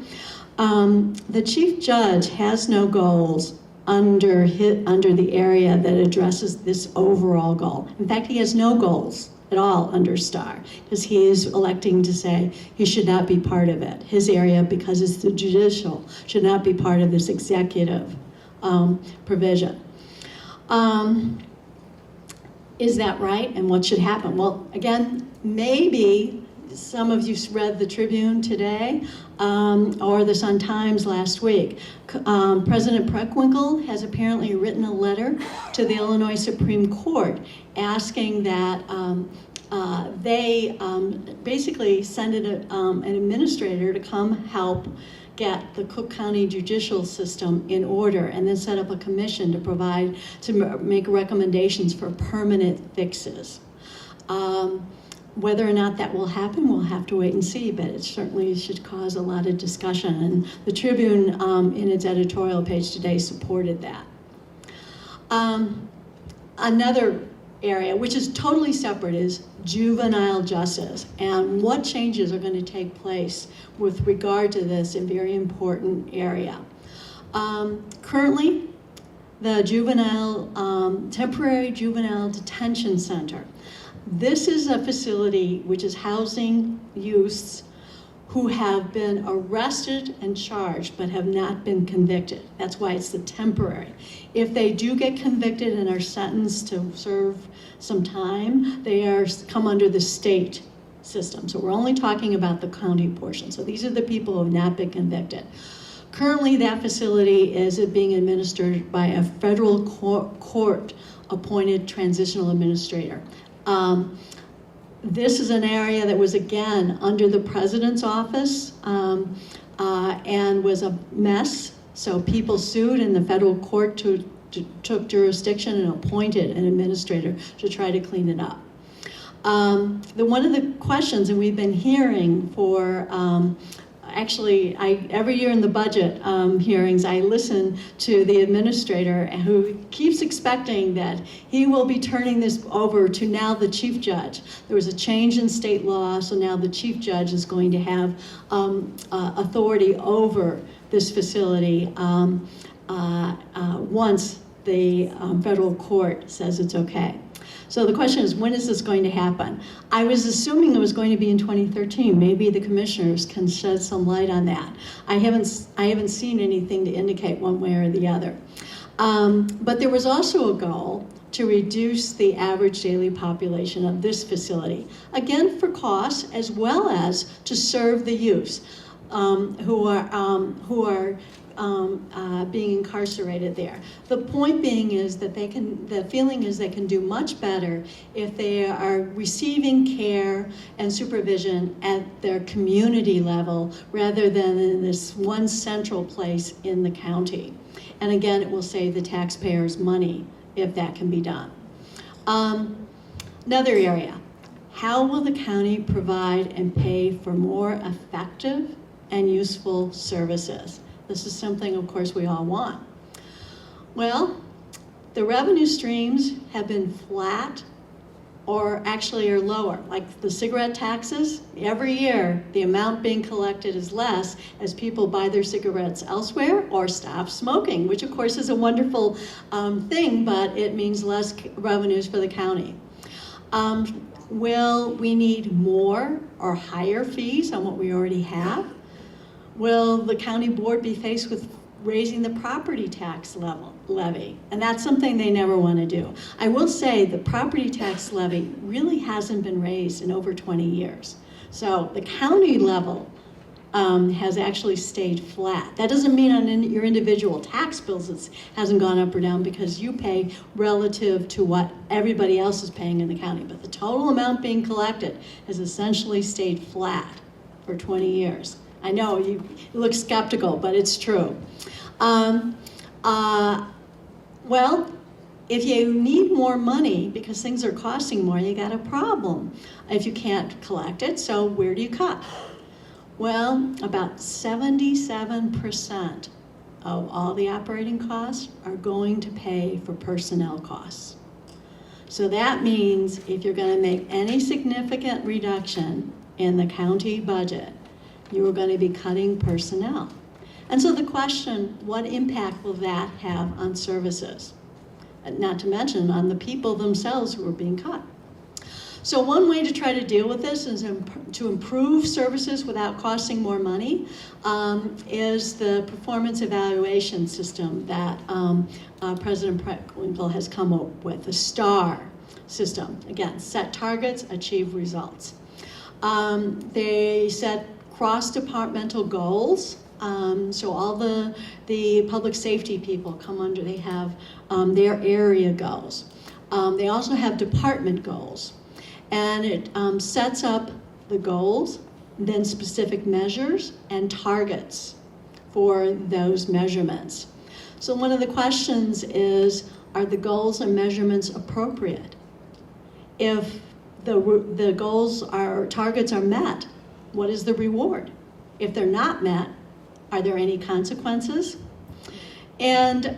The chief judge has no goals under the area that addresses this overall goal. In fact, he has no goals at all under STAR, because he is electing to say he should not be part of it. His area, because it's the judicial, should not be part of this executive provision. Is that right? And what should happen? Well, again, maybe some of you read the Tribune today or the Sun-Times last week. President Preckwinkle has apparently written a letter to the Illinois Supreme Court asking that they basically send an administrator to come help get the Cook County judicial system in order, and then set up a commission to make recommendations for permanent fixes. Whether or not that will happen, we'll have to wait and see, but it certainly should cause a lot of discussion. And the Tribune, in its editorial page today, supported that. Another area, which is totally separate, is juvenile justice, and what changes are going to take place with regard to this very important area. Currently, the temporary juvenile detention center. This is a facility which is housing youths who have been arrested and charged but have not been convicted. That's why it's the temporary. If they do get convicted and are sentenced to serve some time, they come under the state system. So we're only talking about the county portion. So these are the people who have not been convicted. Currently, that facility is being administered by a federal court-appointed transitional administrator. This is an area that was, again, under the president's office and was a mess. So people sued, and the federal court took jurisdiction and appointed an administrator to try to clean it up. One of the questions, and we've been hearing for, every year in the budget hearings, I listen to the administrator who keeps expecting that he will be turning this over to now the chief judge. There was a change in state law, so now the chief judge is going to have authority over this facility once the federal court says it's okay. So the question is, when is this going to happen? I was assuming it was going to be in 2013. Maybe the commissioners can shed some light on that. I haven't seen anything to indicate one way or the other. But there was also a goal to reduce the average daily population of this facility, again for costs as well as to serve the youths who are being incarcerated there. The point being is that the feeling is they can do much better if they are receiving care and supervision at their community level rather than in this one central place in the county. And again, it will save the taxpayers money if that can be done. Another area, how will the county provide and pay for more effective and useful services? This is something, of course, we all want. Well, the revenue streams have been flat or actually are lower. Like the cigarette taxes, every year the amount being collected is less as people buy their cigarettes elsewhere or stop smoking, which of course is a wonderful thing, but it means less revenues for the county. Will we need more or higher fees on what we already have? will the county board be faced with raising the property tax levy? And that's something they never want to do. I will say the property tax levy really hasn't been raised in over 20 years. So the county level has actually stayed flat. That doesn't mean on your individual tax bills it hasn't gone up or down, because you pay relative to what everybody else is paying in the county. But the total amount being collected has essentially stayed flat for 20 years. I know you look skeptical, but it's true. Well, if you need more money because things are costing more, you got a problem if you can't collect it. So where do you cut? Well, about 77% of all the operating costs are going to pay for personnel costs. So that means if you're going to make any significant reduction in the county budget, you are going to be cutting personnel. And so the question, what impact will that have on services? Not to mention on the people themselves who are being cut. So one way to try to deal with this is to improve services without costing more money is the performance evaluation system that President Winkle has come up with, the STAR system. Again, set targets, achieve results. They set cross-departmental goals. So all the public safety people come under, they have their area goals. They also have department goals. And it sets up the goals, then specific measures and targets for those measurements. So one of the questions is, are the goals and measurements appropriate? If the goals targets are met, what is the reward? If they're not met, are there any consequences? And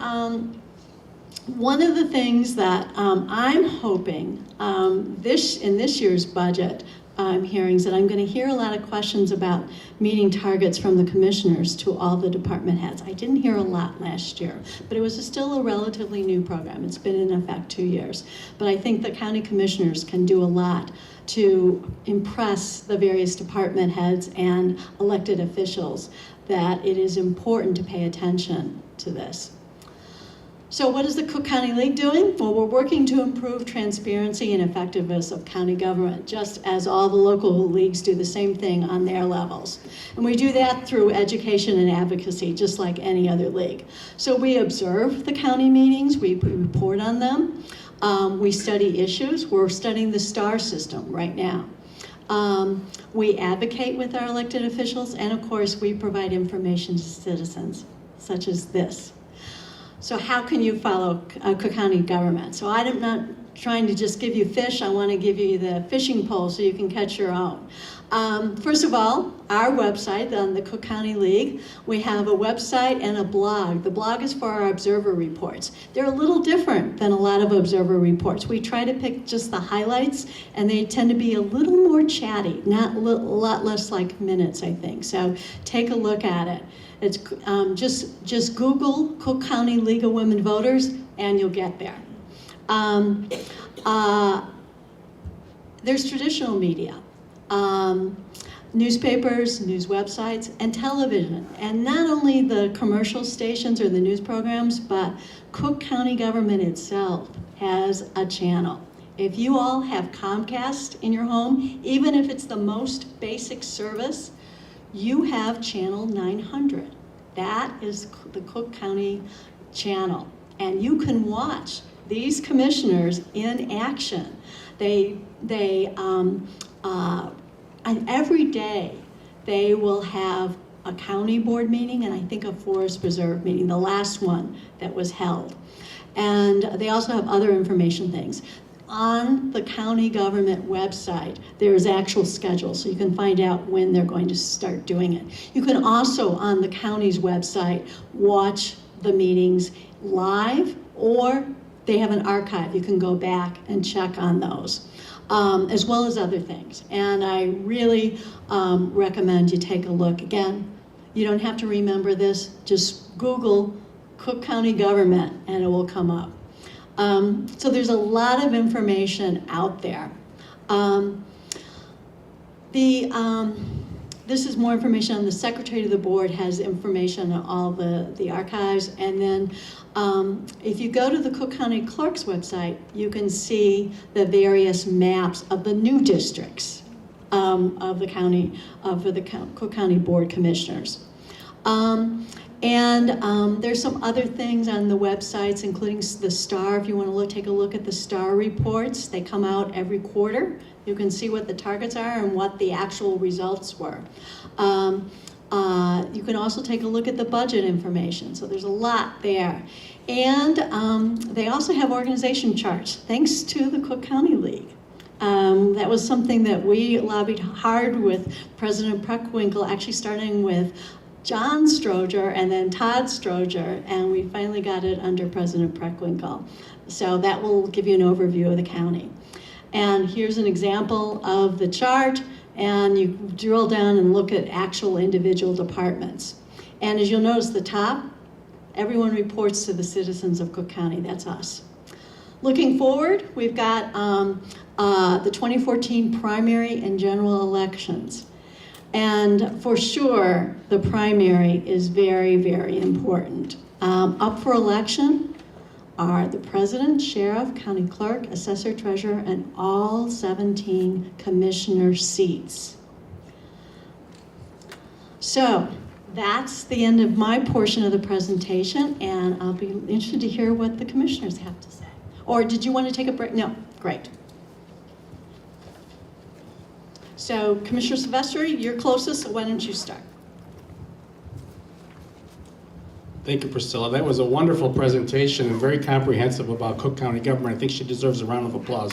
one of the things that I'm hoping in this year's budget hearings, that I'm going to hear a lot of questions about meeting targets from the commissioners to all the department heads. I didn't hear a lot last year, but it was still a relatively new program. It's been in effect 2 years. But I think the county commissioners can do a lot to impress the various department heads and elected officials that it is important to pay attention to this. So what is the Cook County League doing? Well, we're working to improve transparency and effectiveness of county government, just as all the local leagues do the same thing on their levels. And we do that through education and advocacy, just like any other league. So we observe the county meetings, we report on them, we study issues. We're studying the STAR system right now. We advocate with our elected officials, and of course, we provide information to citizens, such as this. So how can you follow Cook County government? So I'm not trying to just give you fish, I want to give you the fishing pole so you can catch your own. First of all, our website on the Cook County League, we have a website and a blog. The blog is for our observer reports. They're a little different than a lot of observer reports. We try to pick just the highlights, and they tend to be a little more chatty, not a lot less like minutes, I think. So take a look at it. It's just Google Cook County League of Women Voters, and you'll get there. There's traditional media. Newspapers, news websites, and television. And not only the commercial stations or the news programs, but Cook County government itself has a channel. If you all have Comcast in your home, even if it's the most basic service, you have channel 900. That is the Cook County channel. And you can watch these commissioners in action. And every day they will have a county board meeting and I think a forest preserve meeting, the last one that was held. And they also have other information things. On the county government website, there is actual schedule, so you can find out when they're going to start doing it. You can also, on the county's website, watch the meetings live, or they have an archive. You can go back and check on those, as well as other things. And I really recommend you take a look. Again, you don't have to remember this. Just Google Cook County government, and it will come up. So there's a lot of information out there. The this is more information on the secretary of the board has information on all the archives. And then if you go to the Cook County Clerk's website, you can see the various maps of the new districts of the county, for the Cook County Board Commissioners. There's some other things on the websites, including the STAR. If you want to take a look at the STAR reports, they come out every quarter. You can see what the targets are and what the actual results were. You can also take a look at the budget information. So there's a lot there. And they also have organization charts, thanks to the Cook County League. That was something that we lobbied hard with President Preckwinkle, actually starting with John Stroger and then Todd Stroger, and we finally got it under President Preckwinkle. So that will give you an overview of the county. And here's an example of the chart, and you drill down and look at actual individual departments. And as you'll notice, the top, everyone reports to the citizens of Cook County. That's us. Looking forward, we've got the 2014 primary and general elections. And for sure, the primary is very, very important. Up for election are the president, sheriff, county clerk, assessor, treasurer, and all 17 commissioner seats. So that's the end of my portion of the presentation, and I'll be interested to hear what the commissioners have to say. Or did you want to take a break? No, great. So Commissioner Silvestri, you're closest, so why don't you start? Thank you, Priscilla. That was a wonderful presentation and very comprehensive about Cook County government. I think she deserves a round of applause.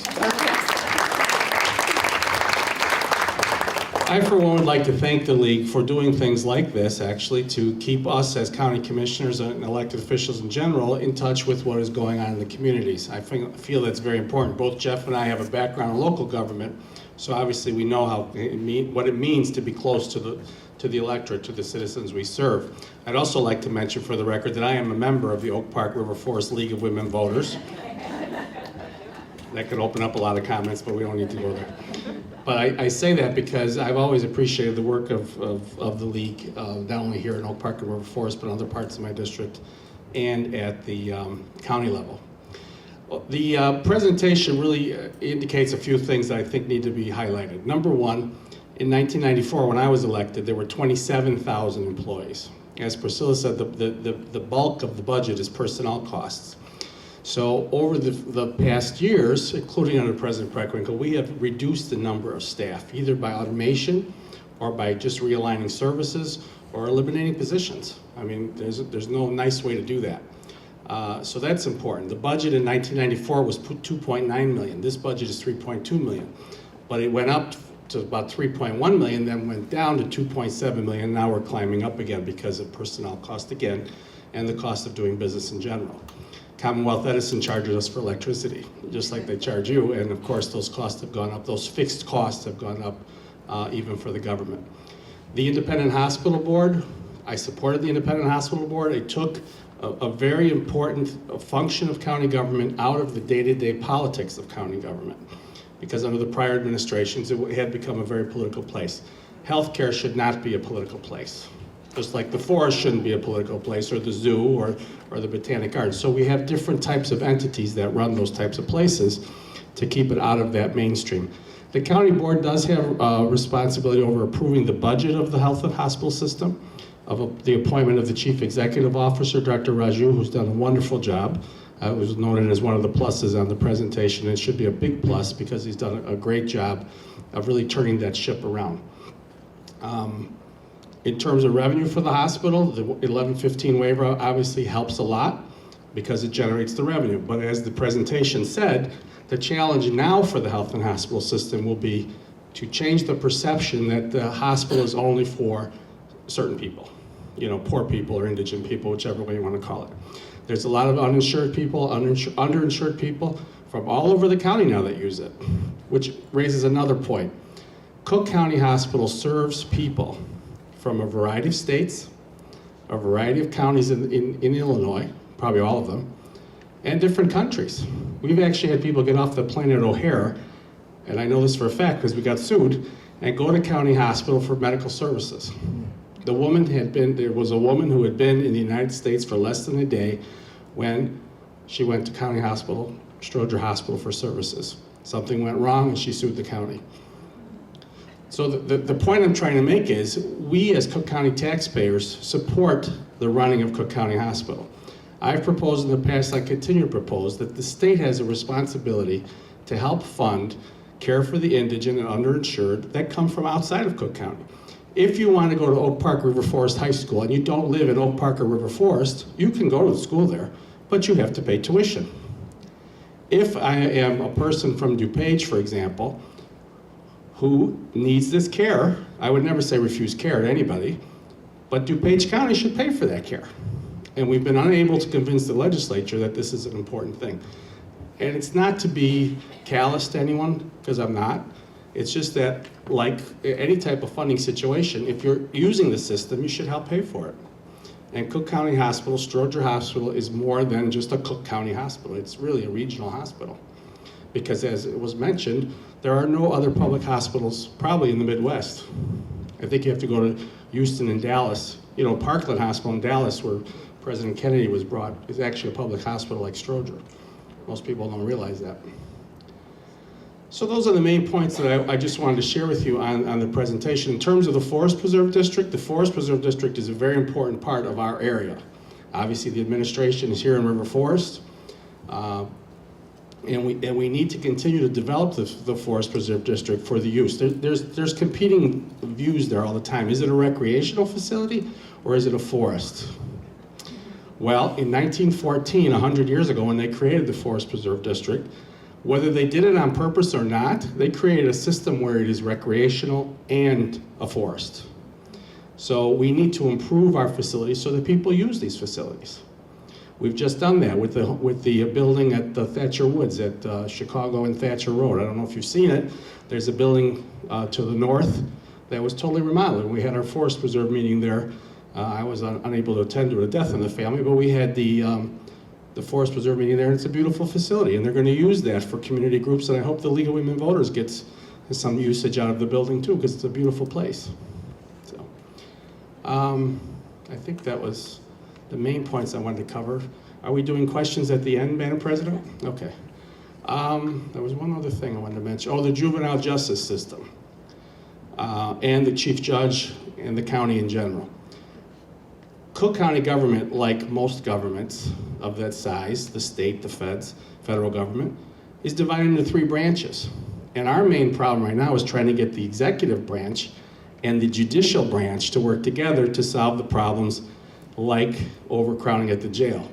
I, for one, would like to thank the League for doing things like this, actually, to keep us as county commissioners and elected officials in general in touch with what is going on in the communities. I feel that's very important. Both Jeff and I have a background in local government, so obviously we know what it means to be close to the electorate, to the citizens we serve. I'd also like to mention for the record that I am a member of the Oak Park River Forest League of Women Voters. That could open up a lot of comments, but we don't need to go there. But I say that because I've always appreciated the work of the League, not only here in Oak Park and River Forest, but in other parts of my district and at the county level. The presentation really indicates a few things that I think need to be highlighted. Number one, in 1994, when I was elected, there were 27,000 employees. As Priscilla said, the bulk of the budget is personnel costs. So over the past years, including under President Preckwinkle, we have reduced the number of staff, either by automation or by just realigning services or eliminating positions. I mean, there's no nice way to do that. So that's important. The budget in 1994 was 2.9 million. This budget is 3.2 million. But it went up to about 3.1 million, then went down to 2.7 million. Now we're climbing up again because of personnel cost again and the cost of doing business in general. Commonwealth Edison charges us for electricity, just like they charge you, and of course those costs have gone up. Those fixed costs have gone up even for the government. The Independent Hospital Board, I supported the Independent Hospital Board. It took a very important function of county government out of the day-to-day politics of county government, because under the prior administrations it had become a very political place. Healthcare should not be a political place. Just like the forest shouldn't be a political place, or the zoo, or the Botanic Gardens. So we have different types of entities that run those types of places to keep it out of that mainstream. The county board does have responsibility over approving the budget of the health and hospital system, of the appointment of the chief executive officer, Dr. Raju, who's done a wonderful job. It was noted as one of the pluses on the presentation. It should be a big plus because he's done a great job of really turning that ship around. In terms of revenue for the hospital, the 1115 waiver obviously helps a lot because it generates the revenue. But as the presentation said, the challenge now for the health and hospital system will be to change the perception that the hospital is only for certain people, poor people or indigent people, whichever way you want to call it. There's a lot of uninsured people, underinsured people from all over the county now that use it, which raises another point. Cook County Hospital serves people from a variety of states, a variety of counties in Illinois, probably all of them, and different countries. We've actually had people get off the plane at O'Hare, and I know this for a fact because we got sued, and go to county hospital for medical services. There was a woman who had been in the United States for less than a day when she went to county hospital, Stroger Hospital, for services. Something went wrong and she sued the county. So the point I'm trying to make is we as Cook County taxpayers support the running of Cook County Hospital. I've proposed in the past, I continue to propose, that the state has a responsibility to help fund care for the indigent and underinsured that come from outside of Cook County. If you want to go to Oak Park River Forest High School and you don't live in Oak Park or River Forest, you can go to the school there, but you have to pay tuition. If I am a person from DuPage, for example, who needs this care, I would never say refuse care to anybody, but DuPage County should pay for that care. And we've been unable to convince the legislature that this is an important thing. And it's not to be callous to anyone, because I'm not. It's just that, like any type of funding situation, if you're using the system, you should help pay for it. And Cook County Hospital, Stroger Hospital, is more than just a Cook County hospital. It's really a regional hospital. Because as it was mentioned, there are no other public hospitals probably in the Midwest. I think you have to go to Houston and Dallas. You know, Parkland Hospital in Dallas, where President Kennedy was brought, is actually a public hospital like Stroger. Most people don't realize that. So those are the main points that I just wanted to share with you on the presentation. In terms of the Forest Preserve District, the Forest Preserve District is a very important part of our area. Obviously, the administration is here in River Forest, and we need to continue to develop the Forest Preserve District for the use. There's competing views there all the time. Is it a recreational facility or is it a forest? Well, in 1914, 100 years ago, when they created the Forest Preserve District, whether they did it on purpose or not, they created a system where it is recreational and a forest. So we need to improve our facilities so that people use these facilities. We've just done that with the building at the Thatcher Woods at Chicago and Thatcher Road. I don't know if you've seen it. There's a building to the north that was totally remodeled. We had our Forest Preserve meeting there. I was unable to attend due to death in the family, but we had the Forest Preserve meeting there, and it's a beautiful facility, and they're going to use that for community groups, and I hope the League of Women Voters gets some usage out of the building too, because it's a beautiful place. So, I think that was the main points I wanted to cover. Are we doing questions at the end, Madam President? Okay. There was one other thing I wanted to mention. Oh, the juvenile justice system, and the chief judge and the county in general. Cook County government, like most governments of that size, the state, the federal government, is divided into 3 branches. And our main problem right now is trying to get the executive branch and the judicial branch to work together to solve the problems like overcrowding at the jail.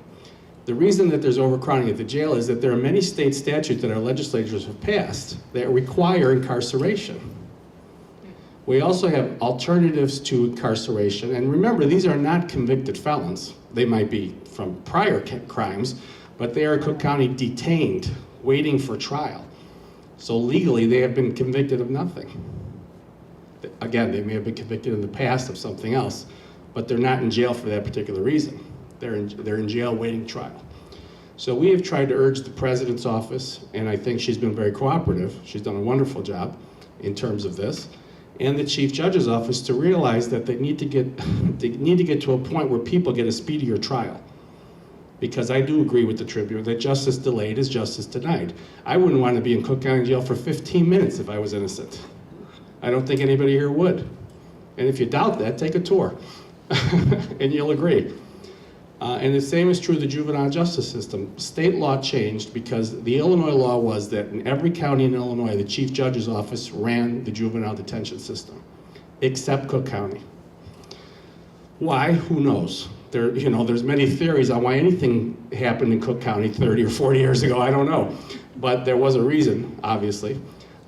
The reason that there's overcrowding at the jail is that there are many state statutes that our legislatures have passed that require incarceration. We also have alternatives to incarceration, and remember, these are not convicted felons. They might be from prior crimes, but they are Cook County detained, waiting for trial. So legally, they have been convicted of nothing. Again, they may have been convicted in the past of something else, but they're not in jail for that particular reason. They're in jail waiting trial. So we have tried to urge the president's office, and I think she's been very cooperative. She's done a wonderful job in terms of this. And the chief judge's office to realize that they need to get to a point where people get a speedier trial. Because I do agree with the Tribune that justice delayed is justice denied. I wouldn't want to be in Cook County Jail for 15 minutes if I was innocent. I don't think anybody here would. And if you doubt that, take a tour, and you'll agree. And the same is true of the juvenile justice system. State law changed because the Illinois law was that in every county in Illinois, the chief judge's office ran the juvenile detention system, except Cook County. Why? Who knows? There's many theories on why anything happened in Cook County 30 or 40 years ago. I don't know, but there was a reason, obviously.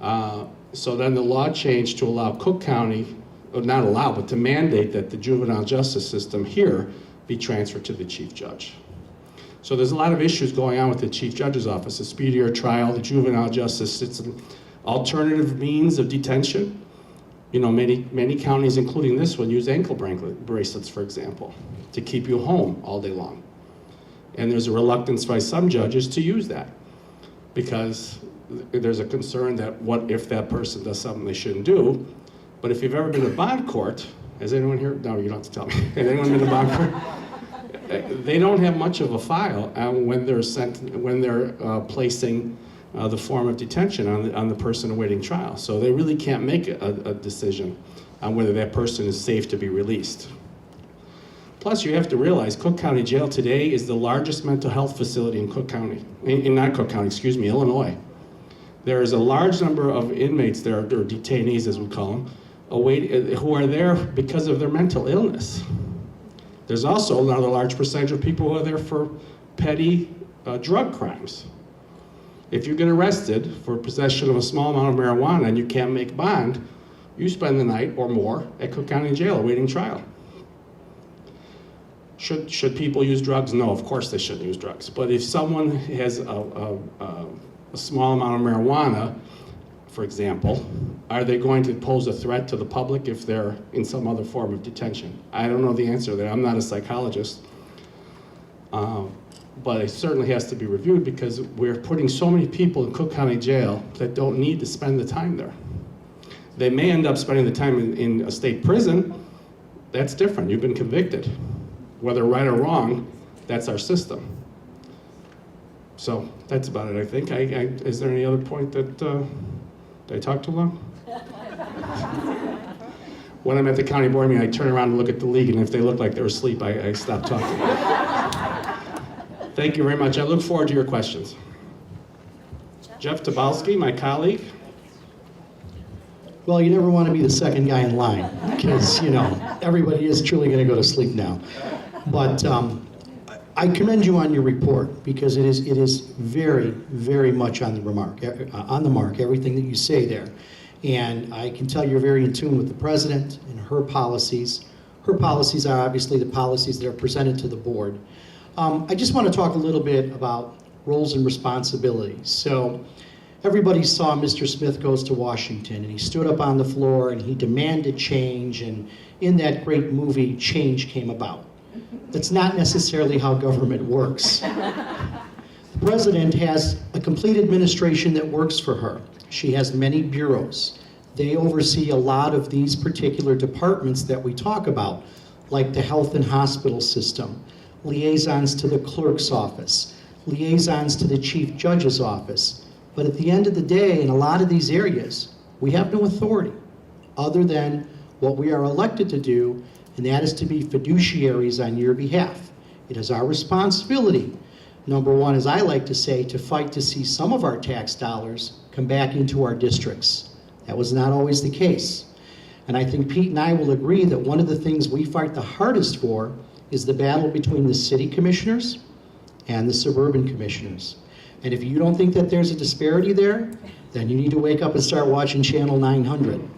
So then the law changed to allow Cook County, or not allow, but to mandate that the juvenile justice system here be transferred to the chief judge. So there's a lot of issues going on with the chief judge's office, a speedier trial, the juvenile justice system, alternative means of detention. Many counties, including this one, use ankle bracelets, for example, to keep you home all day long. And there's a reluctance by some judges to use that because there's a concern that what if that person does something they shouldn't do, But if you've ever been to bond court, has anyone here? No, you don't have to tell me. Has anyone been to bond court? They don't have much of a file when they're placing the form of detention on the person awaiting trial. So they really can't make a decision on whether that person is safe to be released. Plus, you have to realize Cook County Jail today is the largest mental health facility in Cook County, not Cook County, excuse me, Illinois. There is a large number of inmates there, or detainees as we call them, who are there because of their mental illness. There's also another large percentage of people who are there for petty drug crimes. If you get arrested for possession of a small amount of marijuana and you can't make bond, you spend the night or more at Cook County Jail awaiting trial. Should people use drugs? No, of course they shouldn't use drugs. But if someone has a small amount of marijuana, for example, are they going to pose a threat to the public if they're in some other form of detention? I don't know the answer to that. I'm not a psychologist. But it certainly has to be reviewed because we're putting so many people in Cook County Jail that don't need to spend the time there. They may end up spending the time in a state prison. That's different. You've been convicted. Whether right or wrong, that's our system. So that's about it, I think. Is there any other point that, did I talk too long? When I'm at the county board meeting, I turn around and look at the league, and if they look like they're asleep, I stop talking. Thank you very much. I look forward to your questions. Jeff Tobolski, my colleague. Well, you never want to be the second guy in line because, everybody is truly going to go to sleep now. But I commend you on your report because it is very, very much on the mark, everything that you say there. And I can tell you're very in tune with the president and her policies. Her policies are obviously the policies that are presented to the board. I just want to talk a little bit about roles and responsibilities. So everybody saw Mr. Smith Goes to Washington, and he stood up on the floor and he demanded change, and in that great movie, change came about. That's not necessarily how government works. The president has a complete administration that works for her. She has many bureaus. They oversee a lot of these particular departments that we talk about, like the health and hospital system, liaisons to the clerk's office, liaisons to the chief judge's office. But at the end of the day, in a lot of these areas, we have no authority other than what we are elected to do, and that is to be fiduciaries on your behalf. It is our responsibility, number one, as I like to say, to fight to see some of our tax dollars come back into our districts. That was not always the case. And I think Pete and I will agree that one of the things we fight the hardest for is the battle between the city commissioners and the suburban commissioners. And if you don't think that there's a disparity there, then you need to wake up and start watching Channel 900.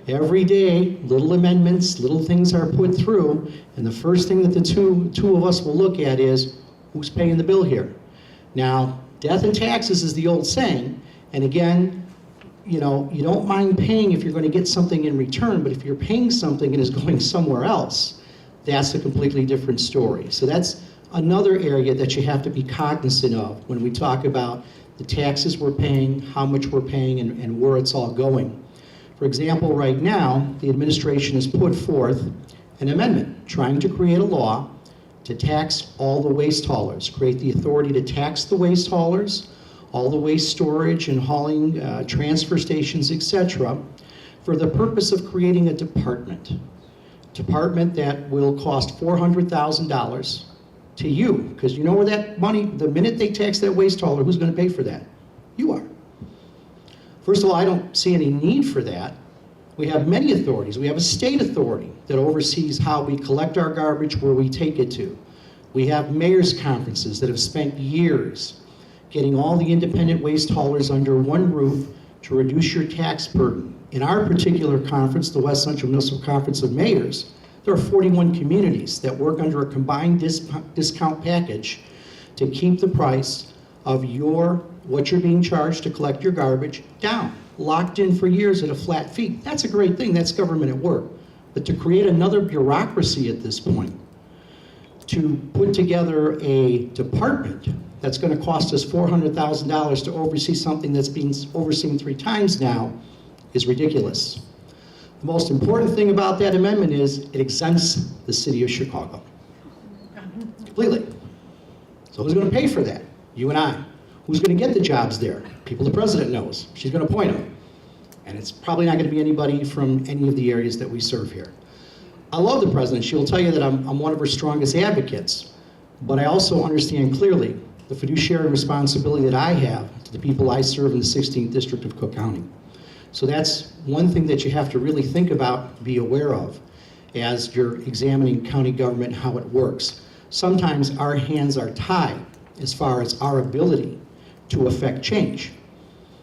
Every day, little amendments, little things are put through, and the first thing that the two of us will look at is, who's paying the bill here? Now, death and taxes is the old saying, and again, you don't mind paying if you're going to get something in return, but if you're paying something and is going somewhere else, that's a completely different story. So that's another area that you have to be cognizant of when we talk about the taxes we're paying, how much we're paying, and where it's all going. For example, right now, the administration has put forth an amendment trying to create a law to tax all the waste haulers, create the authority to tax the waste haulers, all the waste storage and hauling, transfer stations, etc., for the purpose of creating a department that will cost $400,000 to you, because you know where that money, the minute they tax that waste hauler, who's going to pay for that? You are. First of all, I don't see any need for that. We have many authorities. We have a state authority that oversees how we collect our garbage, where we take it to. We have mayor's conferences that have spent years getting all the independent waste haulers under one roof to reduce your tax burden. In our particular conference, the West Central Municipal Conference of Mayors, there are 41 communities that work under a combined discount package to keep the price of what you're being charged to collect your garbage down, locked in for years at a flat fee. That's a great thing. That's government at work. But to create another bureaucracy at this point, to put together a department that's going to cost us $400,000 to oversee something that's being overseen 3 times now is ridiculous. The most important thing about that amendment is it exempts the city of Chicago. Completely. So who's going to pay for that? You and I. Who's going to get the jobs there? People the president knows. She's going to appoint them. And it's probably not going to be anybody from any of the areas that we serve here. I love the president. She will tell you that I'm one of her strongest advocates. But I also understand clearly the fiduciary responsibility that I have to the people I serve in the 16th District of Cook County. So that's one thing that you have to really think about, be aware of, as you're examining county government, how it works. Sometimes our hands are tied as far as our ability to affect change.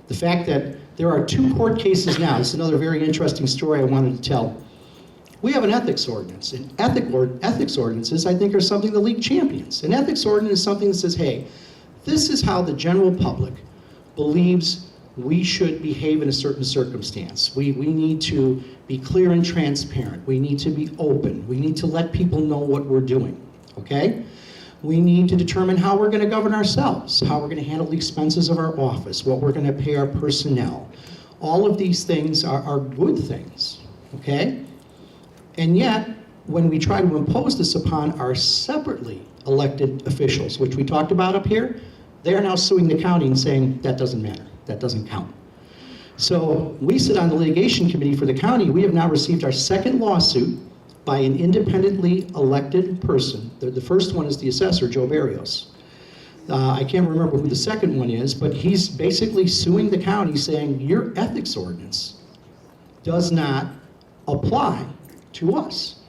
The fact that there are 2 court cases now, this is another very interesting story I wanted to tell. We have an ethics ordinance, and ethics ordinances, I think, are something the league champions. An ethics ordinance is something that says, hey, this is how the general public believes we should behave in a certain circumstance. We need to be clear and transparent. We need to be open. We need to let people know what we're doing, okay? We need to determine how we're going to govern ourselves, how we're going to handle the expenses of our office, what we're going to pay our personnel. All of these things are good things, okay? And yet, when we try to impose this upon our separately elected officials, which we talked about up here, they are now suing the county and saying, that doesn't matter, that doesn't count. So we sit on the litigation committee for the county. We have now received our 2nd lawsuit by an independently elected person. The first one is the assessor, Joe Barrios. I can't remember who the second one is, but he's basically suing the county saying, your ethics ordinance does not apply to us.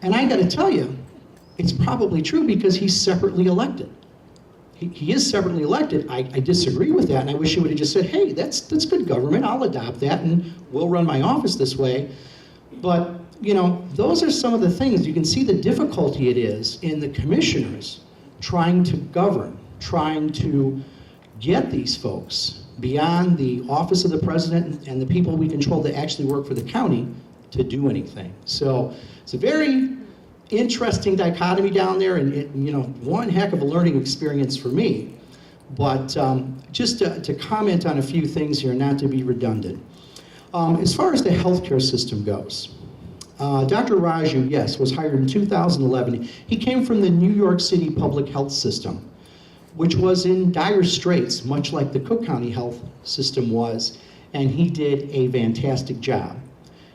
And I gotta tell you, it's probably true because he's separately elected. He is separately elected. I disagree with that, and I wish he would have just said, hey, that's good government, I'll adopt that, and we'll run my office this way. But, you know, those are some of the things. You can see the difficulty it is in the commissioners trying to govern, trying to get these folks beyond the office of the president and the people we control that actually work for the county to do anything. So it's a very interesting dichotomy down there, and you know, one heck of a learning experience for me. But just to comment on a few things here, not to be redundant. As far as the healthcare system goes, Dr. Raju, yes, was hired in 2011. He came from the New York City public health system, which was in dire straits, much like the Cook County health system was, and he did a fantastic job.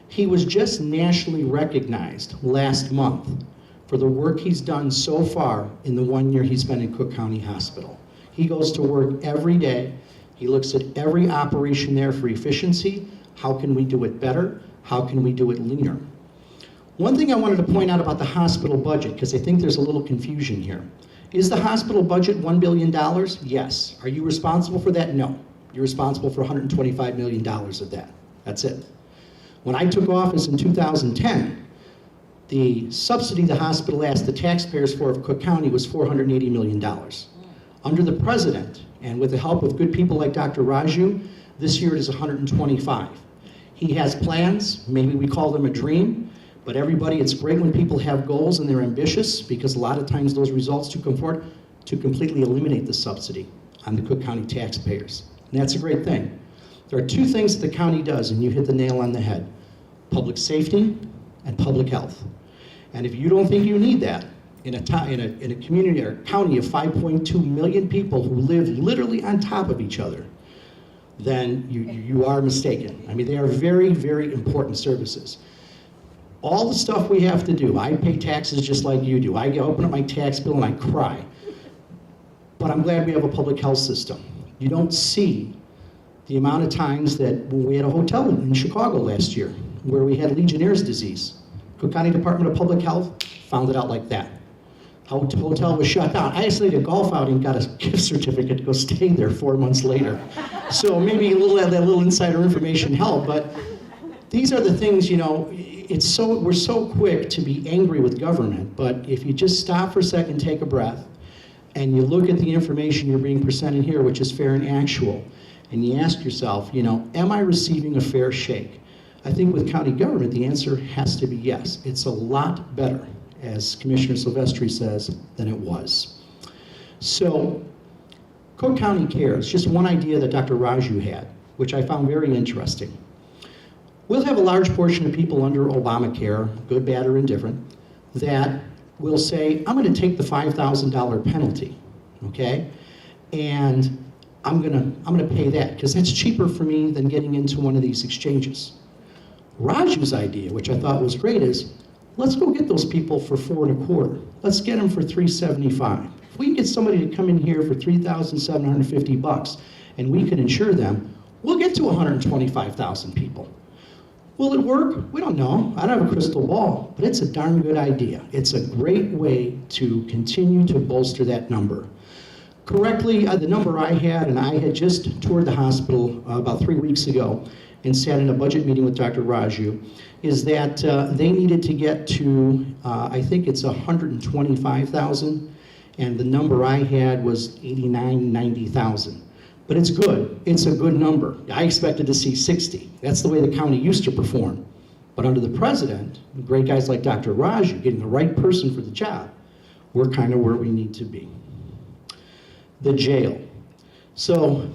He was just nationally recognized last month for the work he's done so far in the 1 year he's been in Cook County Hospital. He goes to work every day. He looks at every operation there for efficiency. How can we do it better? How can we do it leaner? One thing I wanted to point out about the hospital budget, because I think there's a little confusion here. Is the hospital budget $1 billion? Yes. Are you responsible for that? No. You're responsible for $125 million of that. That's it. When I took office in 2010, the subsidy the hospital asked the taxpayers for of Cook County was $480 million. Under the president, and with the help of good people like Dr. Raju, this year it is 125. He has plans, maybe we call them a dream, but everybody, it's great when people have goals and they're ambitious, because a lot of times those results to completely eliminate the subsidy on the Cook County taxpayers. And that's a great thing. There are 2 things that the county does, and you hit the nail on the head: public safety and public health. And if you don't think you need that in a community or county of 5.2 million people who live literally on top of each other, then you are mistaken. I mean, they are very, very important services. All the stuff we have to do, I pay taxes just like you do. I open up my tax bill and I cry. But I'm glad we have a public health system. You don't see the amount of times that we had a hotel in Chicago last year where we had Legionnaire's disease. Cook County Department of Public Health found it out like that. Hotel was shut down. I actually did a golf outing, got a gift certificate to go stay there 4 months later. So maybe that little insider information helped, but these are the things, you know, we're so quick to be angry with government, but if you just stop for a second, take a breath, and you look at the information you're being presented here, which is fair and actual, and you ask yourself, you know, am I receiving a fair shake? I think with county government, the answer has to be yes. It's a lot better, as Commissioner Silvestri says, than it was. So, Cook County Cares, just one idea that Dr. Raju had, which I found very interesting. we'll have a large portion of people under Obamacare, good, bad, or indifferent, that will say, I'm going to take the $5,000 penalty, okay? And I'm gonna pay that, because that's cheaper for me than getting into one of these exchanges. Raju's idea, which I thought was great, is let's go get those people for $4.25. Let's get them for $375. If we can get somebody to come in here for $3,750 and we can insure them, we'll get to 125,000 people. Will it work? We don't know. I don't have a crystal ball, but it's a darn good idea. It's a great way to continue to bolster that number. Correctly, the number I had, and I had just toured the hospital about 3 weeks ago and sat in a budget meeting with Dr. Raju, is that they needed to get to, I think it's 125,000, and the number I had was 89, 90,000. But it's good. It's a good number. I expected to see 60. That's the way the county used to perform. But under the president, great guys like Dr. Raju, getting the right person for the job, we're kind of where we need to be. The jail. So,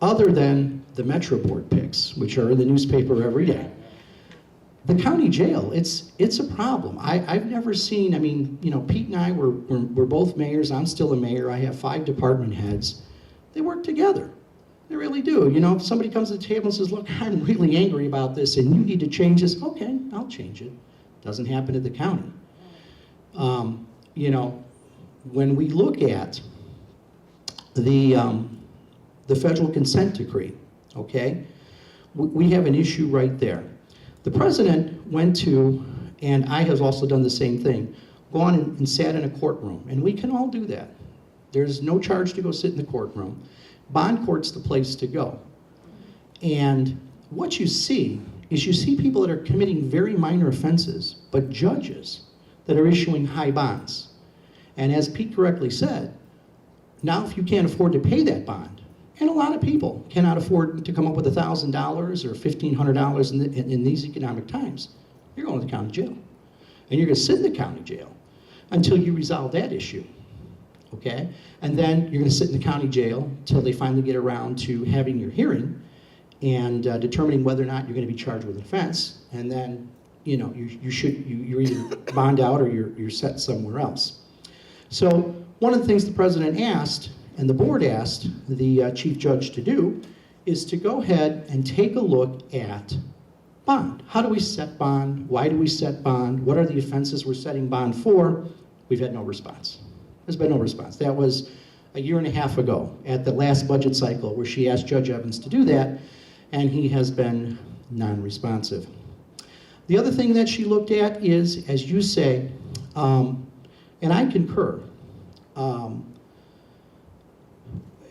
other than the Metro Board picks, which are in the newspaper every day, the county jail, it's a problem. I've never seen, I mean, you know, Pete and I, we're both mayors. I'm still a mayor. I have 5 department heads. They work together. They really do. You know, if somebody comes to the table and says, look, I'm really angry about this and you need to change this, okay, I'll change it. Doesn't happen at the county. You know, when we look at the federal consent decree, okay, we have an issue right there. The president went to, and I have also done the same thing, gone and sat in a courtroom, and we can all do that. There's no charge to go sit in the courtroom. Bond court's the place to go. And what you see is you see people that are committing very minor offenses, but judges that are issuing high bonds. And as Pete correctly said, now if you can't afford to pay that bond, and a lot of people cannot afford to come up with $1,000 or $1,500 in these economic times, you're going to the county jail. And you're going to sit in the county jail until you resolve that issue, okay? And then you're going to sit in the county jail till they finally get around to having your hearing and determining whether or not you're going to be charged with an offense. And then, you know, you're either bond out or you're set somewhere else. So one of the things the president asked and the board asked the chief judge to do is to go ahead and take a look at bond. How do we set bond? Why do we set bond? What are the offenses we're setting bond for? We've had no response. There's been no response. That was a year and a half ago at the last budget cycle where she asked Judge Evans to do that, and he has been non-responsive. The other thing that she looked at is, as you say, and I concur,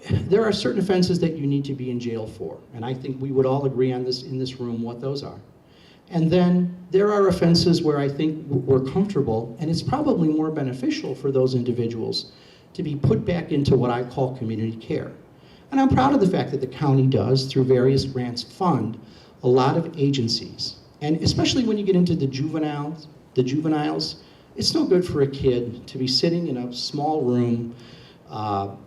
there are certain offenses that you need to be in jail for, and I think we would all agree on this in this room what those are. And then there are offenses where I think we're comfortable, and it's probably more beneficial for those individuals to be put back into what I call community care. And I'm proud of the fact that the county does, through various grants, fund a lot of agencies. And especially when you get into the juveniles, it's no good for a kid to be sitting in a small room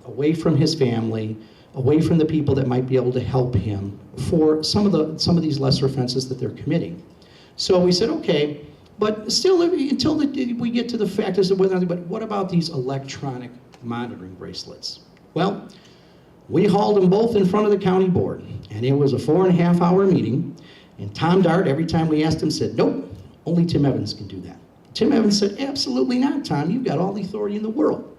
away from his family, away from the people that might be able to help him for some of these lesser offenses that they're committing. So we said, okay, but still, until we get to the fact as to whether, but what about these electronic monitoring bracelets? Well, we hauled them both in front of the county board, and it was a 4.5-hour meeting, and Tom Dart, every time we asked him, said, nope, only Tim Evans can do that. Tim Evans said, absolutely not, Tom, you've got all the authority in the world.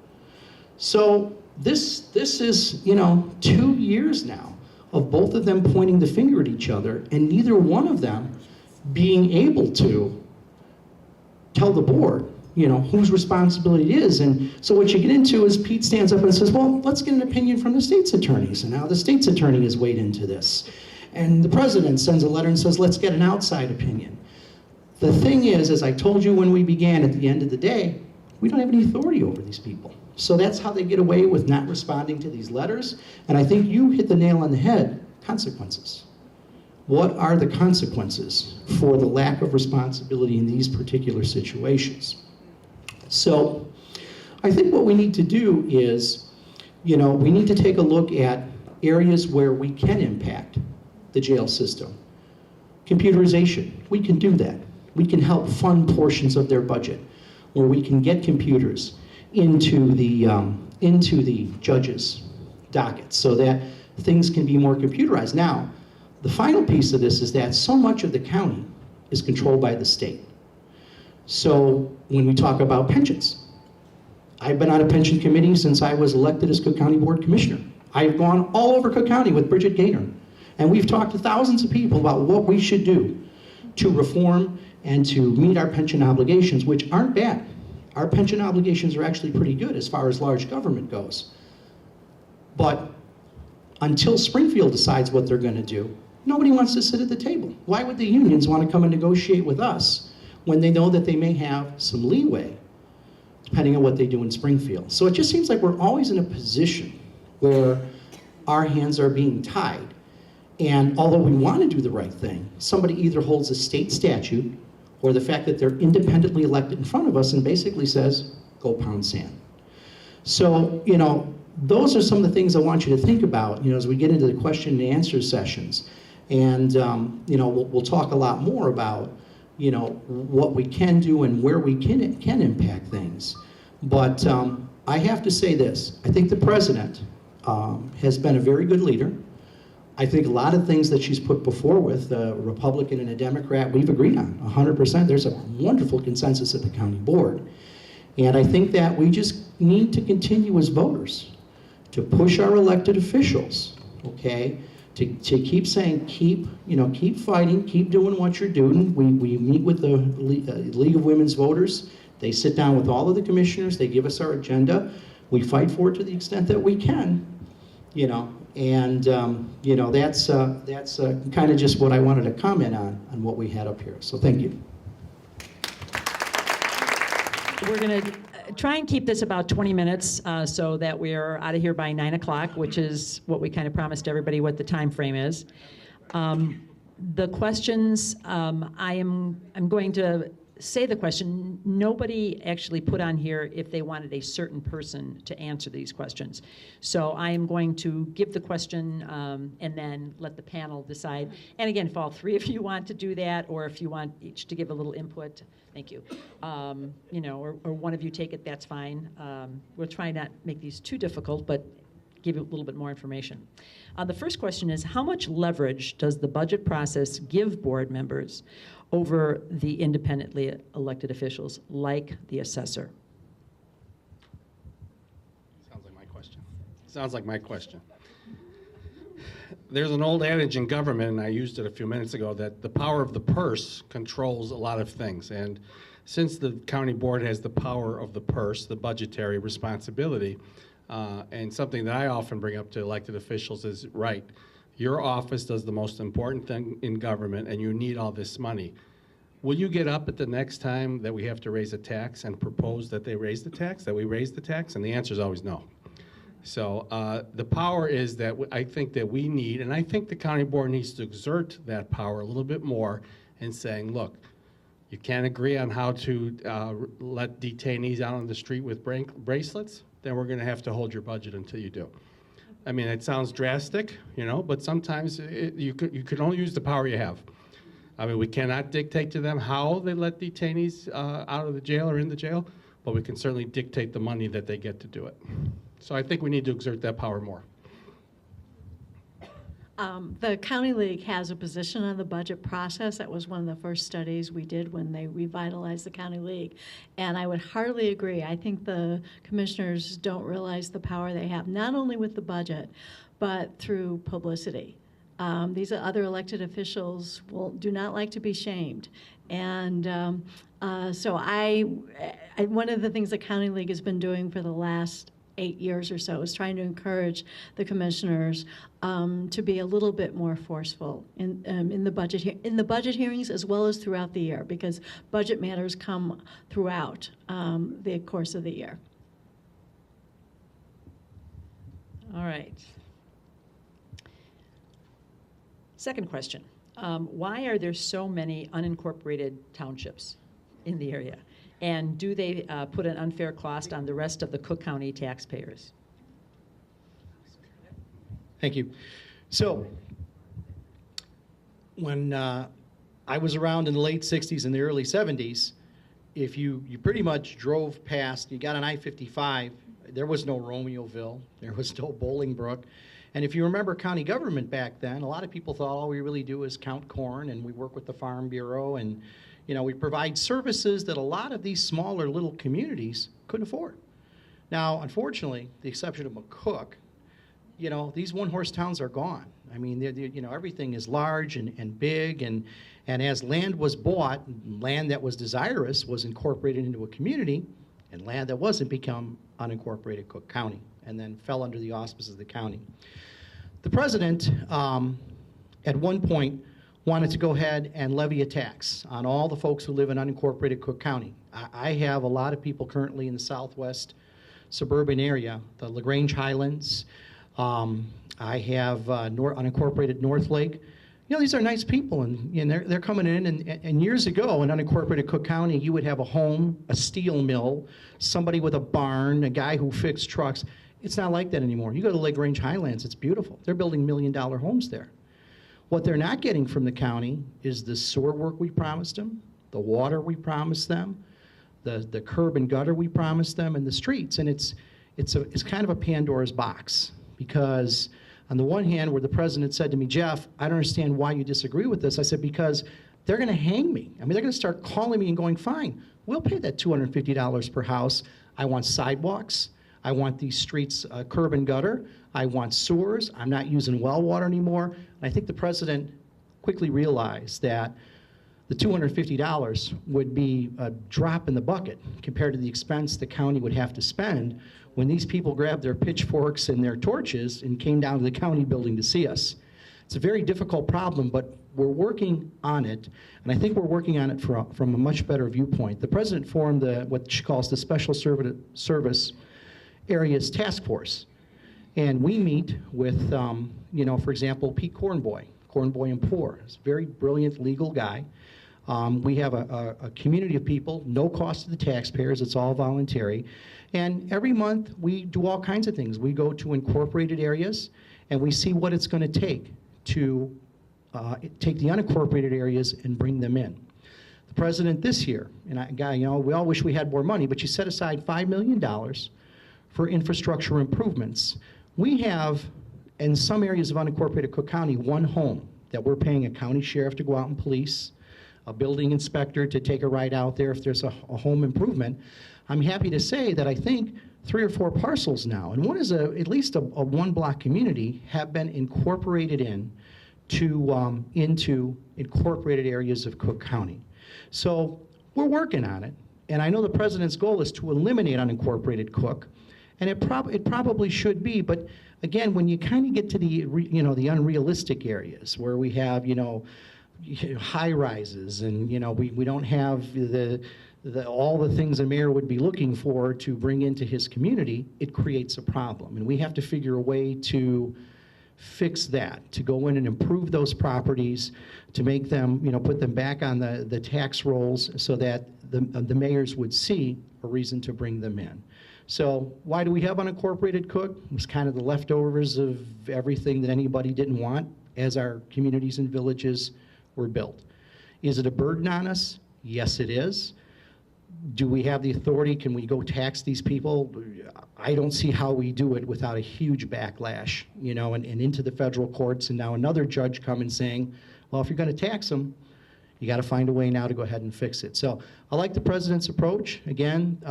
So this is, 2 years now of both of them pointing the finger at each other and neither one of them being able to tell the board, whose responsibility it is. And so what you get into is Pete stands up and says, well, let's get an opinion from the state's attorneys. And now the state's attorney has weighed into this. And the president sends a letter and says, let's get an outside opinion. The thing is, as I told you when we began, at the end of the day, we don't have any authority over these people. So that's how they get away with not responding to these letters. And I think you hit the nail on the head, consequences. What are the consequences for the lack of responsibility in these particular situations? So I think what we need to do is, we need to take a look at areas where we can impact the jail system. Computerization, we can do that. We can help fund portions of their budget where we can get computers into the judges' dockets so that things can be more computerized. Now, the final piece of this is that so much of the county is controlled by the state. So when we talk about pensions, I've been on a pension committee since I was elected as Cook County Board Commissioner. I've gone all over Cook County with Bridget Gaynor, and we've talked to thousands of people about what we should do to reform and to meet our pension obligations, which aren't bad. Our pension obligations are actually pretty good as far as large government goes. But until Springfield decides what they're going to do, nobody wants to sit at the table. Why would the unions want to come and negotiate with us when they know that they may have some leeway depending on what they do in Springfield? So it just seems like we're always in a position where our hands are being tied. And although we want to do the right thing, somebody either holds a state statute or the fact that they're independently elected in front of us and basically says, go pound sand. So, you know, those are some of the things I want you to think about, you know, as we get into the question and answer sessions. And, you know, we'll talk a lot more about, you know, what we can do and where we can impact things. But I have to say this, I think the president has been a very good leader. I think a lot of things that she's put before with a Republican and a Democrat, we've agreed on 100%. There's a wonderful consensus at the county board. And I think that we just need to continue as voters to push our elected officials, okay, to keep saying, keep fighting, keep doing what you're doing. We meet with the League of Women's Voters. They sit down with all of the commissioners. They give us our agenda. We fight for it to the extent that we can, you know. And, you know, that's kind of just what I wanted to comment on what we had up here. So thank you. We're going to try and keep this about 20 minutes so that we're out of here by 9 o'clock, which is what we kind of promised everybody what the time frame is. The questions, I'm going to say the question. Nobody actually put on here if they wanted a certain person to answer these questions. So I am going to give the question and then let the panel decide. And again, if all three of you want to do that, or if you want each to give a little input, thank you. You know, or one of you take it, that's fine. We'll try not make these too difficult, but give you a little bit more information. The first question is, how much leverage does the budget process give board members over the independently elected officials, like the assessor? Sounds like my question. There's an old adage in government, and I used it a few minutes ago, that the power of the purse controls a lot of things. And since the county board has the power of the purse, the budgetary responsibility, and something that I often bring up to elected officials is, right, your office does the most important thing in government, and you need all this money. Will you get up at the next time that we have to raise a tax and propose that they raise the tax, that we raise the tax? And the answer is always no. So the power is that I think that we need, and I think the county board needs to exert that power a little bit more in saying, look, you can't agree on how to let detainees out on the street with bracelets, then we're going to have to hold your budget until you do. I mean, it sounds drastic, you know, but sometimes you could only use the power you have. I mean, we cannot dictate to them how they let detainees out of the jail or in the jail, but we can certainly dictate the money that they get to do it. So I think we need to exert that power more. The County League has a position on the budget process. That was one of the first studies we did when they revitalized the County League. And I would heartily agree. I think the commissioners don't realize the power they have, not only with the budget, but through publicity. These other elected officials do not like to be shamed. And so one of the things the County League has been doing for the last 8 years or so is trying to encourage the commissioners to be a little bit more forceful in the budget hearings as well as throughout the year, because budget matters come throughout the course of the year. All right. Second question. Why are there so many unincorporated townships in the area? And do they put an unfair cost on the rest of the Cook County taxpayers? Thank you. So when I was around in the late 60s and the early 70s. If you pretty much drove past, you got on I-55, there was no Romeoville, there was no Bolingbrook. And if you remember county government back then, a lot of people thought all we really do is count corn, and we work with the Farm Bureau, and we provide services that a lot of these smaller little communities couldn't afford. Now, unfortunately, the exception of McCook, these one-horse towns are gone. I mean, everything is large and big, and as land was bought, land that was desirous was incorporated into a community, and land that wasn't become unincorporated Cook County, and then fell under the auspices of the county. The president, at one point, wanted to go ahead and levy a tax on all the folks who live in unincorporated Cook County. I have a lot of people currently in the southwest suburban area, the LaGrange Highlands. I have unincorporated North Lake. These are nice people, and they're coming in, and years ago in unincorporated Cook County, you would have a home, a steel mill, somebody with a barn, a guy who fixed trucks. It's not like that anymore. You go to LaGrange Highlands, it's beautiful. They're building $1 million homes there. What they're not getting from the county is the sewer work we promised them, the water we promised them, the curb and gutter we promised them, and the streets. And it's kind of a Pandora's box, because on the one hand, where the president said to me, Jeff, I don't understand why you disagree with this. I said, because they're going to hang me. I mean, they're going to start calling me and going, fine, we'll pay that $250 per house. I want sidewalks. I want these streets curb and gutter. I want sewers. I'm not using well water anymore. And I think the president quickly realized that the $250 would be a drop in the bucket compared to the expense the county would have to spend when these people grabbed their pitchforks and their torches and came down to the county building to see us. It's a very difficult problem, but we're working on it, and I think we're working on it from a much better viewpoint. The president formed what she calls the Special Service Areas Task Force, and we meet with, for example, Pete Cornboy and Poor. He's a very brilliant legal guy. We have a community of people, no cost to the taxpayers, it's all voluntary. And every month we do all kinds of things. We go to incorporated areas and we see what it's going to take to take the unincorporated areas and bring them in. The president this year, and we all wish we had more money, but she set aside $5 million for infrastructure improvements. We have, in some areas of unincorporated Cook County, one home that we're paying a county sheriff to go out and police, a building inspector to take a ride out there if there's a home improvement. I'm happy to say that I think 3 or 4 parcels now, and one is at least a one-block community, have been incorporated into incorporated areas of Cook County. So we're working on it, and I know the president's goal is to eliminate unincorporated Cook, and it probably should be, but again, when you kind of get to the unrealistic areas where we have high rises, and we don't have all the things a mayor would be looking for to bring into his community, it creates a problem, and we have to figure a way to fix that, to go in and improve those properties, to make them, put them back on the tax rolls so that the mayors would see a reason to bring them in. So why do we have unincorporated Cook? It was kind of the leftovers of everything that anybody didn't want as our communities and villages were built. Is it a burden on us? Yes, it is. Do we have the authority? Can we go tax these people? I don't see how we do it without a huge backlash, and into the federal courts, and now another judge coming saying, well, if you're going to tax them, you got to find a way now to go ahead and fix it. So I like the president's approach. Again,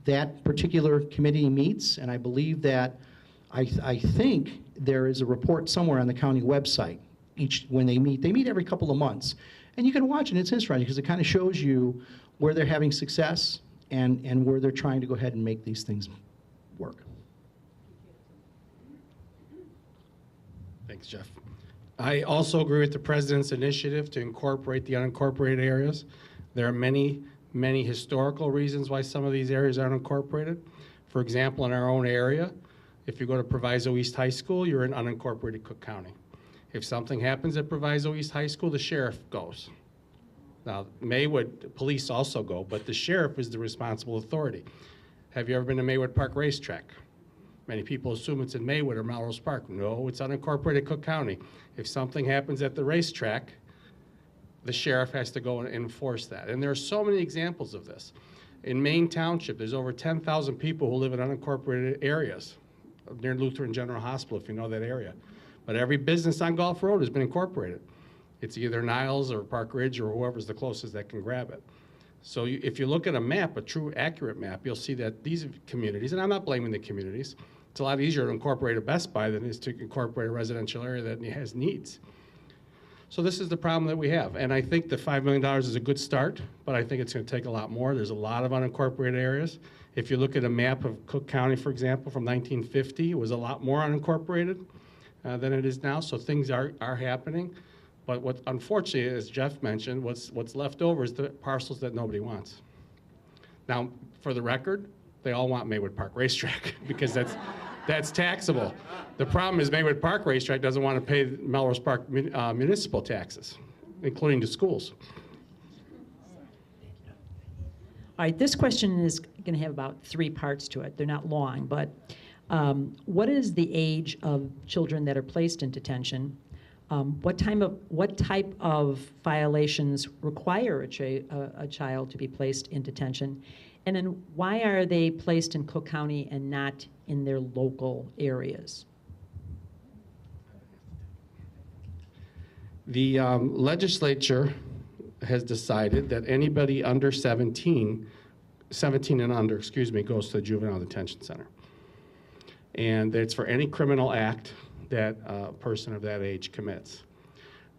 that particular committee meets, and I believe that I think there is a report somewhere on the county website. When they meet every couple of months, and you can watch it. It's interesting because it kind of shows you where they're having success and where they're trying to go ahead and make these things work. Thanks, Jeff. I also agree with the president's initiative to incorporate the unincorporated areas. There are many, many historical reasons why some of these areas aren't incorporated. For example, in our own area, if you go to Proviso East High School, you're in unincorporated Cook County. If something happens at Proviso East High School, the sheriff goes. Now, Maywood police also go, but the sheriff is the responsible authority. Have you ever been to Maywood Park Racetrack? Many people assume it's in Maywood or Melrose Park. No, it's unincorporated Cook County. If something happens at the racetrack, the sheriff has to go and enforce that. And there are so many examples of this. In Maine Township, there's over 10,000 people who live in unincorporated areas near Lutheran General Hospital, if you know that area. But every business on Gulf Road has been incorporated. It's either Niles or Park Ridge or whoever's the closest that can grab it. So if you look at a map, a true accurate map, you'll see that these communities, and I'm not blaming the communities, it's a lot easier to incorporate a Best Buy than it is to incorporate a residential area that has needs. So this is the problem that we have. And I think the $5 million is a good start, but I think it's going to take a lot more. There's a lot of unincorporated areas. If you look at a map of Cook County, for example, from 1950, it was a lot more unincorporated than it is now. So things are happening. But what, unfortunately, as Jeff mentioned, what's left over is the parcels that nobody wants. Now, for the record, they all want Maywood Park Racetrack because that's taxable. The problem is Maywood Park Racetrack doesn't want to pay Melrose Park municipal taxes, including to schools. All right, this question is going to have about 3 parts to it. They're not long, but what is the age of children that are placed in detention? What type of violations require a child to be placed in detention? And then why are they placed in Cook County and not in their local areas? The legislature has decided that anybody under 17 and under, goes to the juvenile detention center. And it's for any criminal act that a person of that age commits.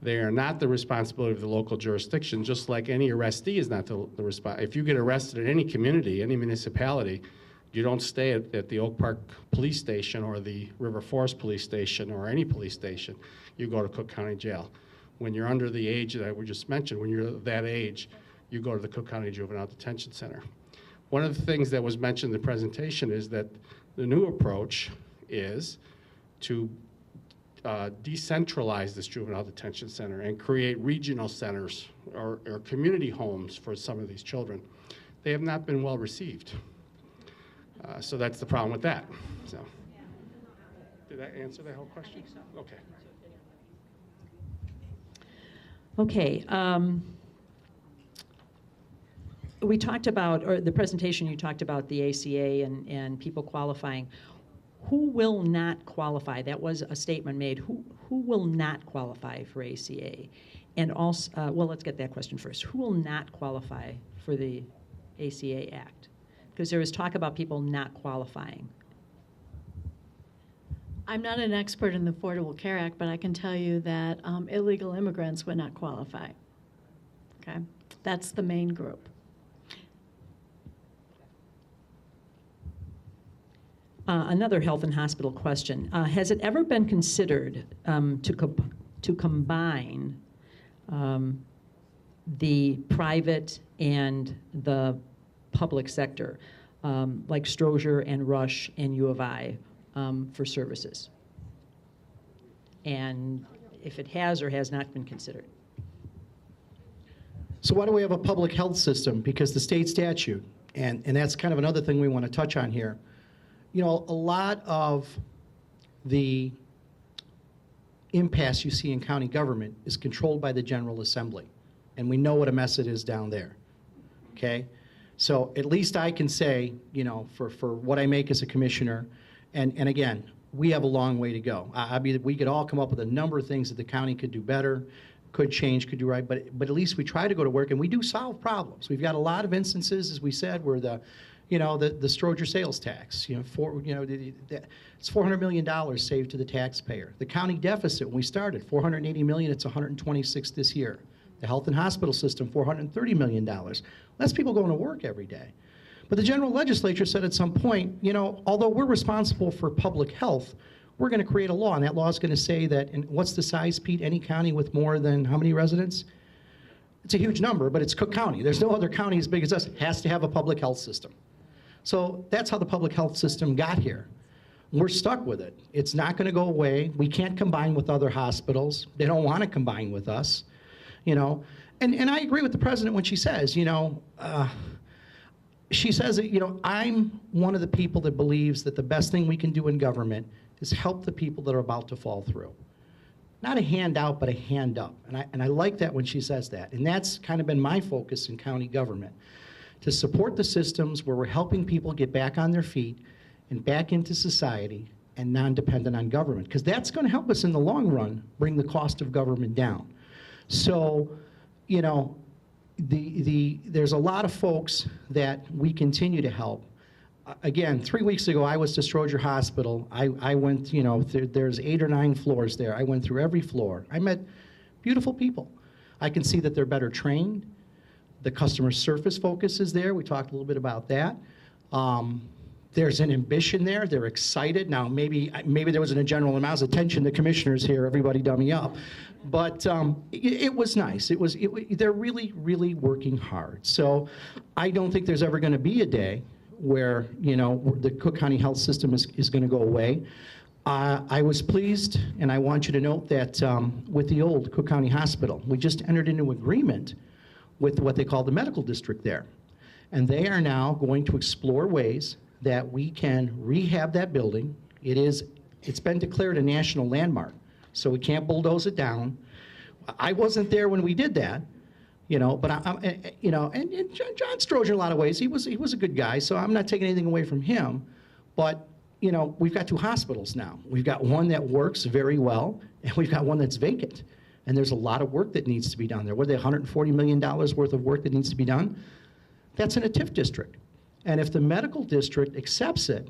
They are not the responsibility of the local jurisdiction, just like any arrestee is not the responsibility. If you get arrested in any community, any municipality, you don't stay at the Oak Park Police Station or the River Forest Police Station or any police station. You go to Cook County Jail. When you're under the age that we just mentioned, when you're that age, you go to the Cook County Juvenile Detention Center. One of the things that was mentioned in the presentation is that the new approach is to decentralize this juvenile detention center and create regional centers or community homes for some of these children. They have not been well received. So that's the problem with that. So, did that answer that whole question? I think so. Okay. Okay. We talked about, or the presentation you talked about the ACA and people qualifying. Who will not qualify? That was a statement made. Who will not qualify for ACA? And also, well, let's get that question first. Who will not qualify for the ACA Act? Because there was talk about people not qualifying. I'm not an expert in the Affordable Care Act, but I can tell you that illegal immigrants would not qualify. Okay? That's the main group. Another health and hospital question. Has it ever been considered to combine the private and the public sector, like Stroger and Rush and U of I, for services? And if it has or has not been considered. So why do we have a public health system? Because the state statute, and that's kind of another thing we want to touch on here. You know, a lot of the impasse you see in county government is controlled by the General Assembly. And we know what a mess it is down there, okay? So at least I can say, you know, for what I make as a commissioner, and again, we have a long way to go. I mean, we could all come up with a number of things that the county could do better, could change, could do right, but at least we try to go to work, and we do solve problems. We've got a lot of instances, as we said, where the Stroger sales tax, it's $400 million saved to the taxpayer. The county deficit, when we started, $480 million, it's $126 this year. The health and hospital system, $430 million. Less people going to work every day. But the general legislature said at some point, although we're responsible for public health, we're going to create a law, and that law is going to say that, and what's the size, Pete? Any county with more than how many residents? It's a huge number, but it's Cook County. There's no other county as big as us. It has to have a public health system. So that's how the public health system got here. We're stuck with it. It's not going to go away. We can't combine with other hospitals. They don't want to combine with us, And I agree with the president when she says, she says that, I'm one of the people that believes that the best thing we can do in government is help the people that are about to fall through. not a handout, but a hand up. And I like that when she says that. And that's kind of been my focus in county government, to support the systems where we're helping people get back on their feet and back into society and non-dependent on government, because that's going to help us in the long run bring the cost of government down. So, you know, there's a lot of folks that we continue to help. Again, 3 weeks ago, I was to Stroger Hospital. I went, you know, there's 8 or 9 floors there. I went through every floor. I met beautiful people. I can see that they're better trained. The customer service focus is there. We talked a little bit about that. There's an ambition there. They're excited. Now, maybe there wasn't a general amount of attention to commissioners here. Everybody dummy up. But it was nice. They're really, really working hard. So I don't think there's ever going to be a day where, you know, the Cook County health system is going to go away. I was pleased, and I want you to note that with the old Cook County Hospital, we just entered into agreement with what they call the medical district there. And they are now going to explore ways that we can rehab that building. It's been declared a national landmark, so we can't bulldoze it down. I wasn't there when we did that, you know, but you know, and John Stroger, in a lot of ways, he was a good guy, so I'm not taking anything away from him. But you know, we've got 2 hospitals now. We've got one that works very well, and we've got one that's vacant. And there's a lot of work that needs to be done there. What are they, $140 million worth of work that needs to be done? That's in a TIF district. And if the medical district accepts it,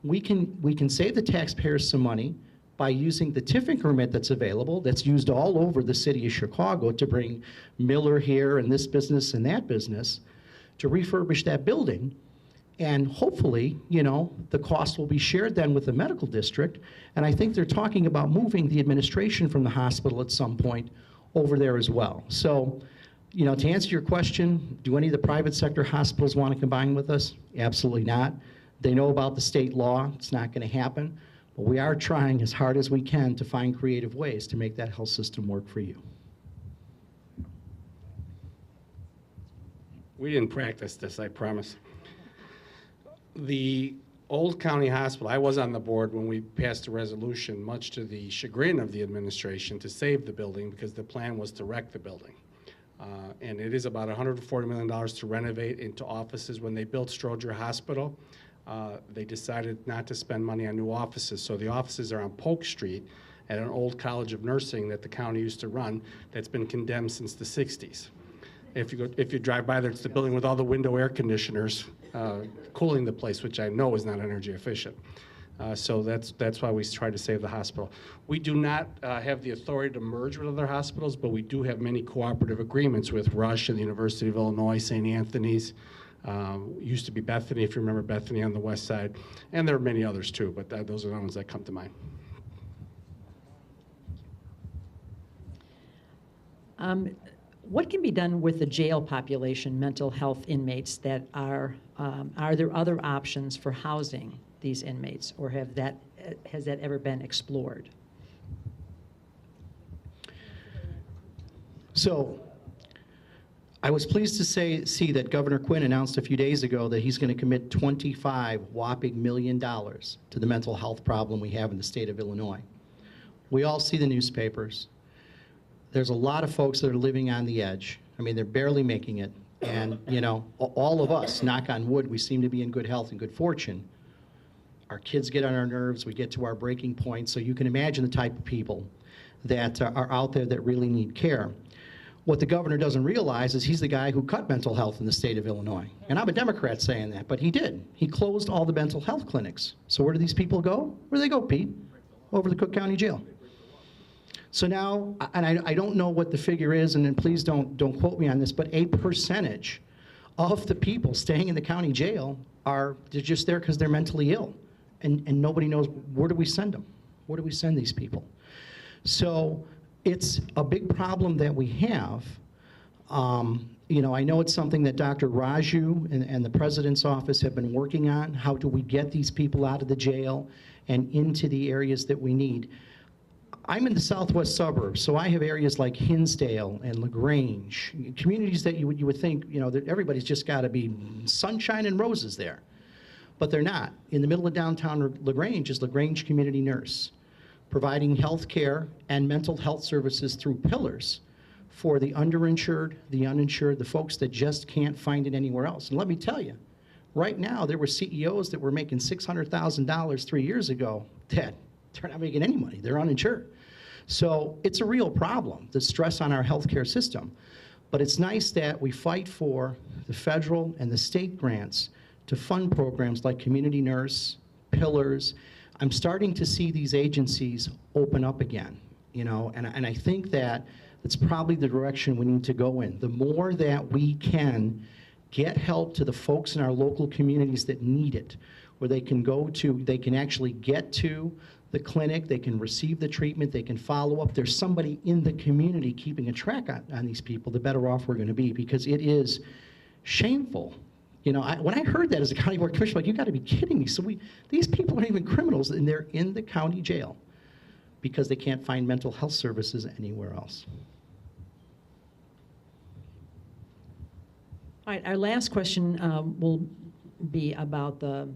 we can save the taxpayers some money by using the TIF increment that's available, that's used all over the city of Chicago to bring Miller here and this business and that business, to refurbish that building. And hopefully, you know, the cost will be shared then with the medical district. And I think they're talking about moving the administration from the hospital at some point over there as well. So, you know, to answer your question, do any of the private sector hospitals want to combine with us? Absolutely not. They know about the state law. It's not going to happen. But we are trying as hard as we can to find creative ways to make that health system work for you. We didn't practice this, I promise. The old county hospital, I was on the board when we passed a resolution, much to the chagrin of the administration, to save the building because the plan was to wreck the building. And it is about $140 million to renovate into offices. When they built Stroger Hospital, they decided not to spend money on new offices. So the offices are on Polk Street at an old college of nursing that the county used to run that's been condemned since the 60s. If you drive by there, it's the building with all the window air conditioners cooling the place, which I know is not energy efficient. So that's why we try to save the hospital. We do not have the authority to merge with other hospitals, but we do have many cooperative agreements with Rush and the University of Illinois, St. Anthony's. Used to be Bethany, if you remember Bethany on the west side. And there are many others too, but those are the ones that come to mind. What can be done with the jail population, mental health inmates that are there other options for housing these inmates, or has that ever been explored? So I was pleased to see that Governor Quinn announced a few days ago that he's going to commit $25 whopping million to the mental health problem we have in the state of Illinois. We all see the newspapers. There's a lot of folks that are living on the edge. I mean, they're barely making it. And, you know, all of us, knock on wood, we seem to be in good health and good fortune. Our kids get on our nerves. We get to our breaking point. So you can imagine the type of people that are out there that really need care. What the governor doesn't realize is he's the guy who cut mental health in the state of Illinois. And I'm a Democrat saying that, but he did. He closed all the mental health clinics. So where do these people go? Where do they go, Pete? Over to the Cook County Jail. So now, and I don't know what the figure is, and then please don't quote me on this, but a percentage of the people staying in the county jail they're just there because they're mentally ill. And nobody knows, where do we send them? Where do we send these people? So it's a big problem that we have. You know, I know it's something that Dr. Raju and the President's office have been working on. How do we get these people out of the jail and into the areas that we need? I'm in the southwest suburbs, so I have areas like Hinsdale and LaGrange, communities that you would think, you know, that everybody's just got to be sunshine and roses there. But they're not. In the middle of downtown LaGrange is LaGrange Community Nurse. providing health care and mental health services through pillars for the underinsured, the uninsured, the folks that just can't find it anywhere else. And let me tell you, right now, there were CEOs that were making $600,000 3 years ago that they're not making any money. They're uninsured. So it's a real problem, the stress on our healthcare system. But it's nice that we fight for the federal and the state grants to fund programs like Community Nurse, Pillars. I'm starting to see these agencies open up again, you know, and I think that it's probably the direction we need to go in. The more that we can get help to the folks in our local communities that need it, where they can go to, they can actually get to the clinic, they can receive the treatment, they can follow up. There's somebody in the community keeping a track on these people, the better off we're going to be, because it is shameful. You know, when I heard that as a county board commissioner, like, you got to be kidding me. So these people aren't even criminals, and they're in the county jail because they can't find mental health services anywhere else. All right, our last question will be about the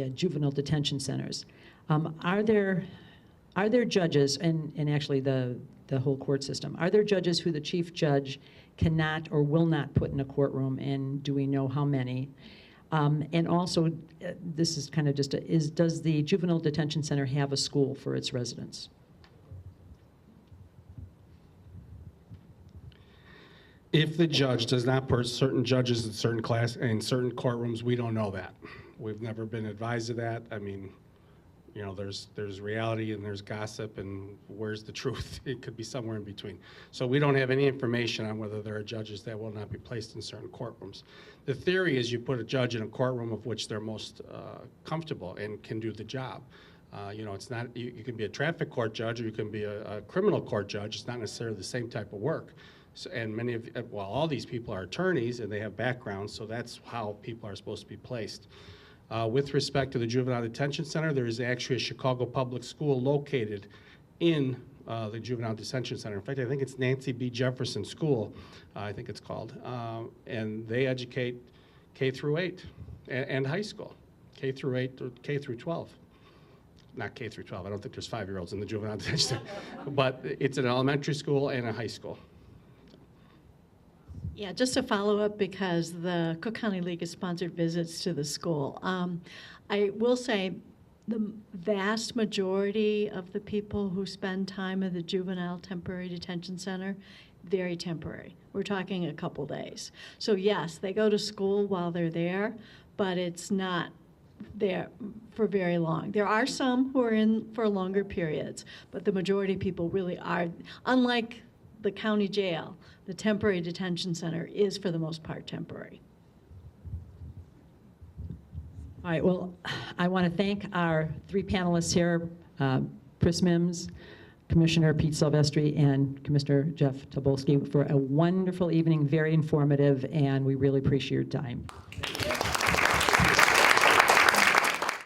juvenile detention centers. Are there judges, and actually the whole court system, are there judges who the chief judge cannot or will not put in a courtroom, and do we know how many? And also, this is kind of just does the juvenile detention center have a school for its residents? If the judge does not put certain judges in certain certain courtrooms, we don't know that. We've never been advised of that. I mean, you know, there's reality and there's gossip, and where's the truth? It could be somewhere in between. So we don't have any information on whether there are judges that will not be placed in certain courtrooms. The theory is you put a judge in a courtroom of which they're most comfortable and can do the job. You know, it's not, you can be a traffic court judge or you can be a criminal court judge. It's not necessarily the same type of work. So, and many of, well, all these people are attorneys and they have backgrounds, so that's how people are supposed to be placed. With respect to the Juvenile Detention Center, there is actually a Chicago public school located in the Juvenile Detention Center. In fact, I think it's Nancy B. Jefferson School, I think it's called, and they educate K through 8 and high school, K through 8 or K through 12. Not K through 12, I don't think there's 5-year-olds in the Juvenile Detention Center, but it's an elementary school and a high school. Yeah, just to follow up, because the Cook County League has sponsored visits to the school. I will say the vast majority of the people who spend time at the Juvenile Temporary Detention Center, very temporary. We're talking a couple days. So yes, they go to school while they're there, but it's not there for very long. There are some who are in for longer periods, but the majority of people really are, unlike the county jail, the temporary detention center is for the most part temporary. All right, well, I want to thank our three panelists here, Pris Mims, Commissioner Pete Silvestri, and Commissioner Jeff Tobolski, for a wonderful evening, very informative, and we really appreciate your time.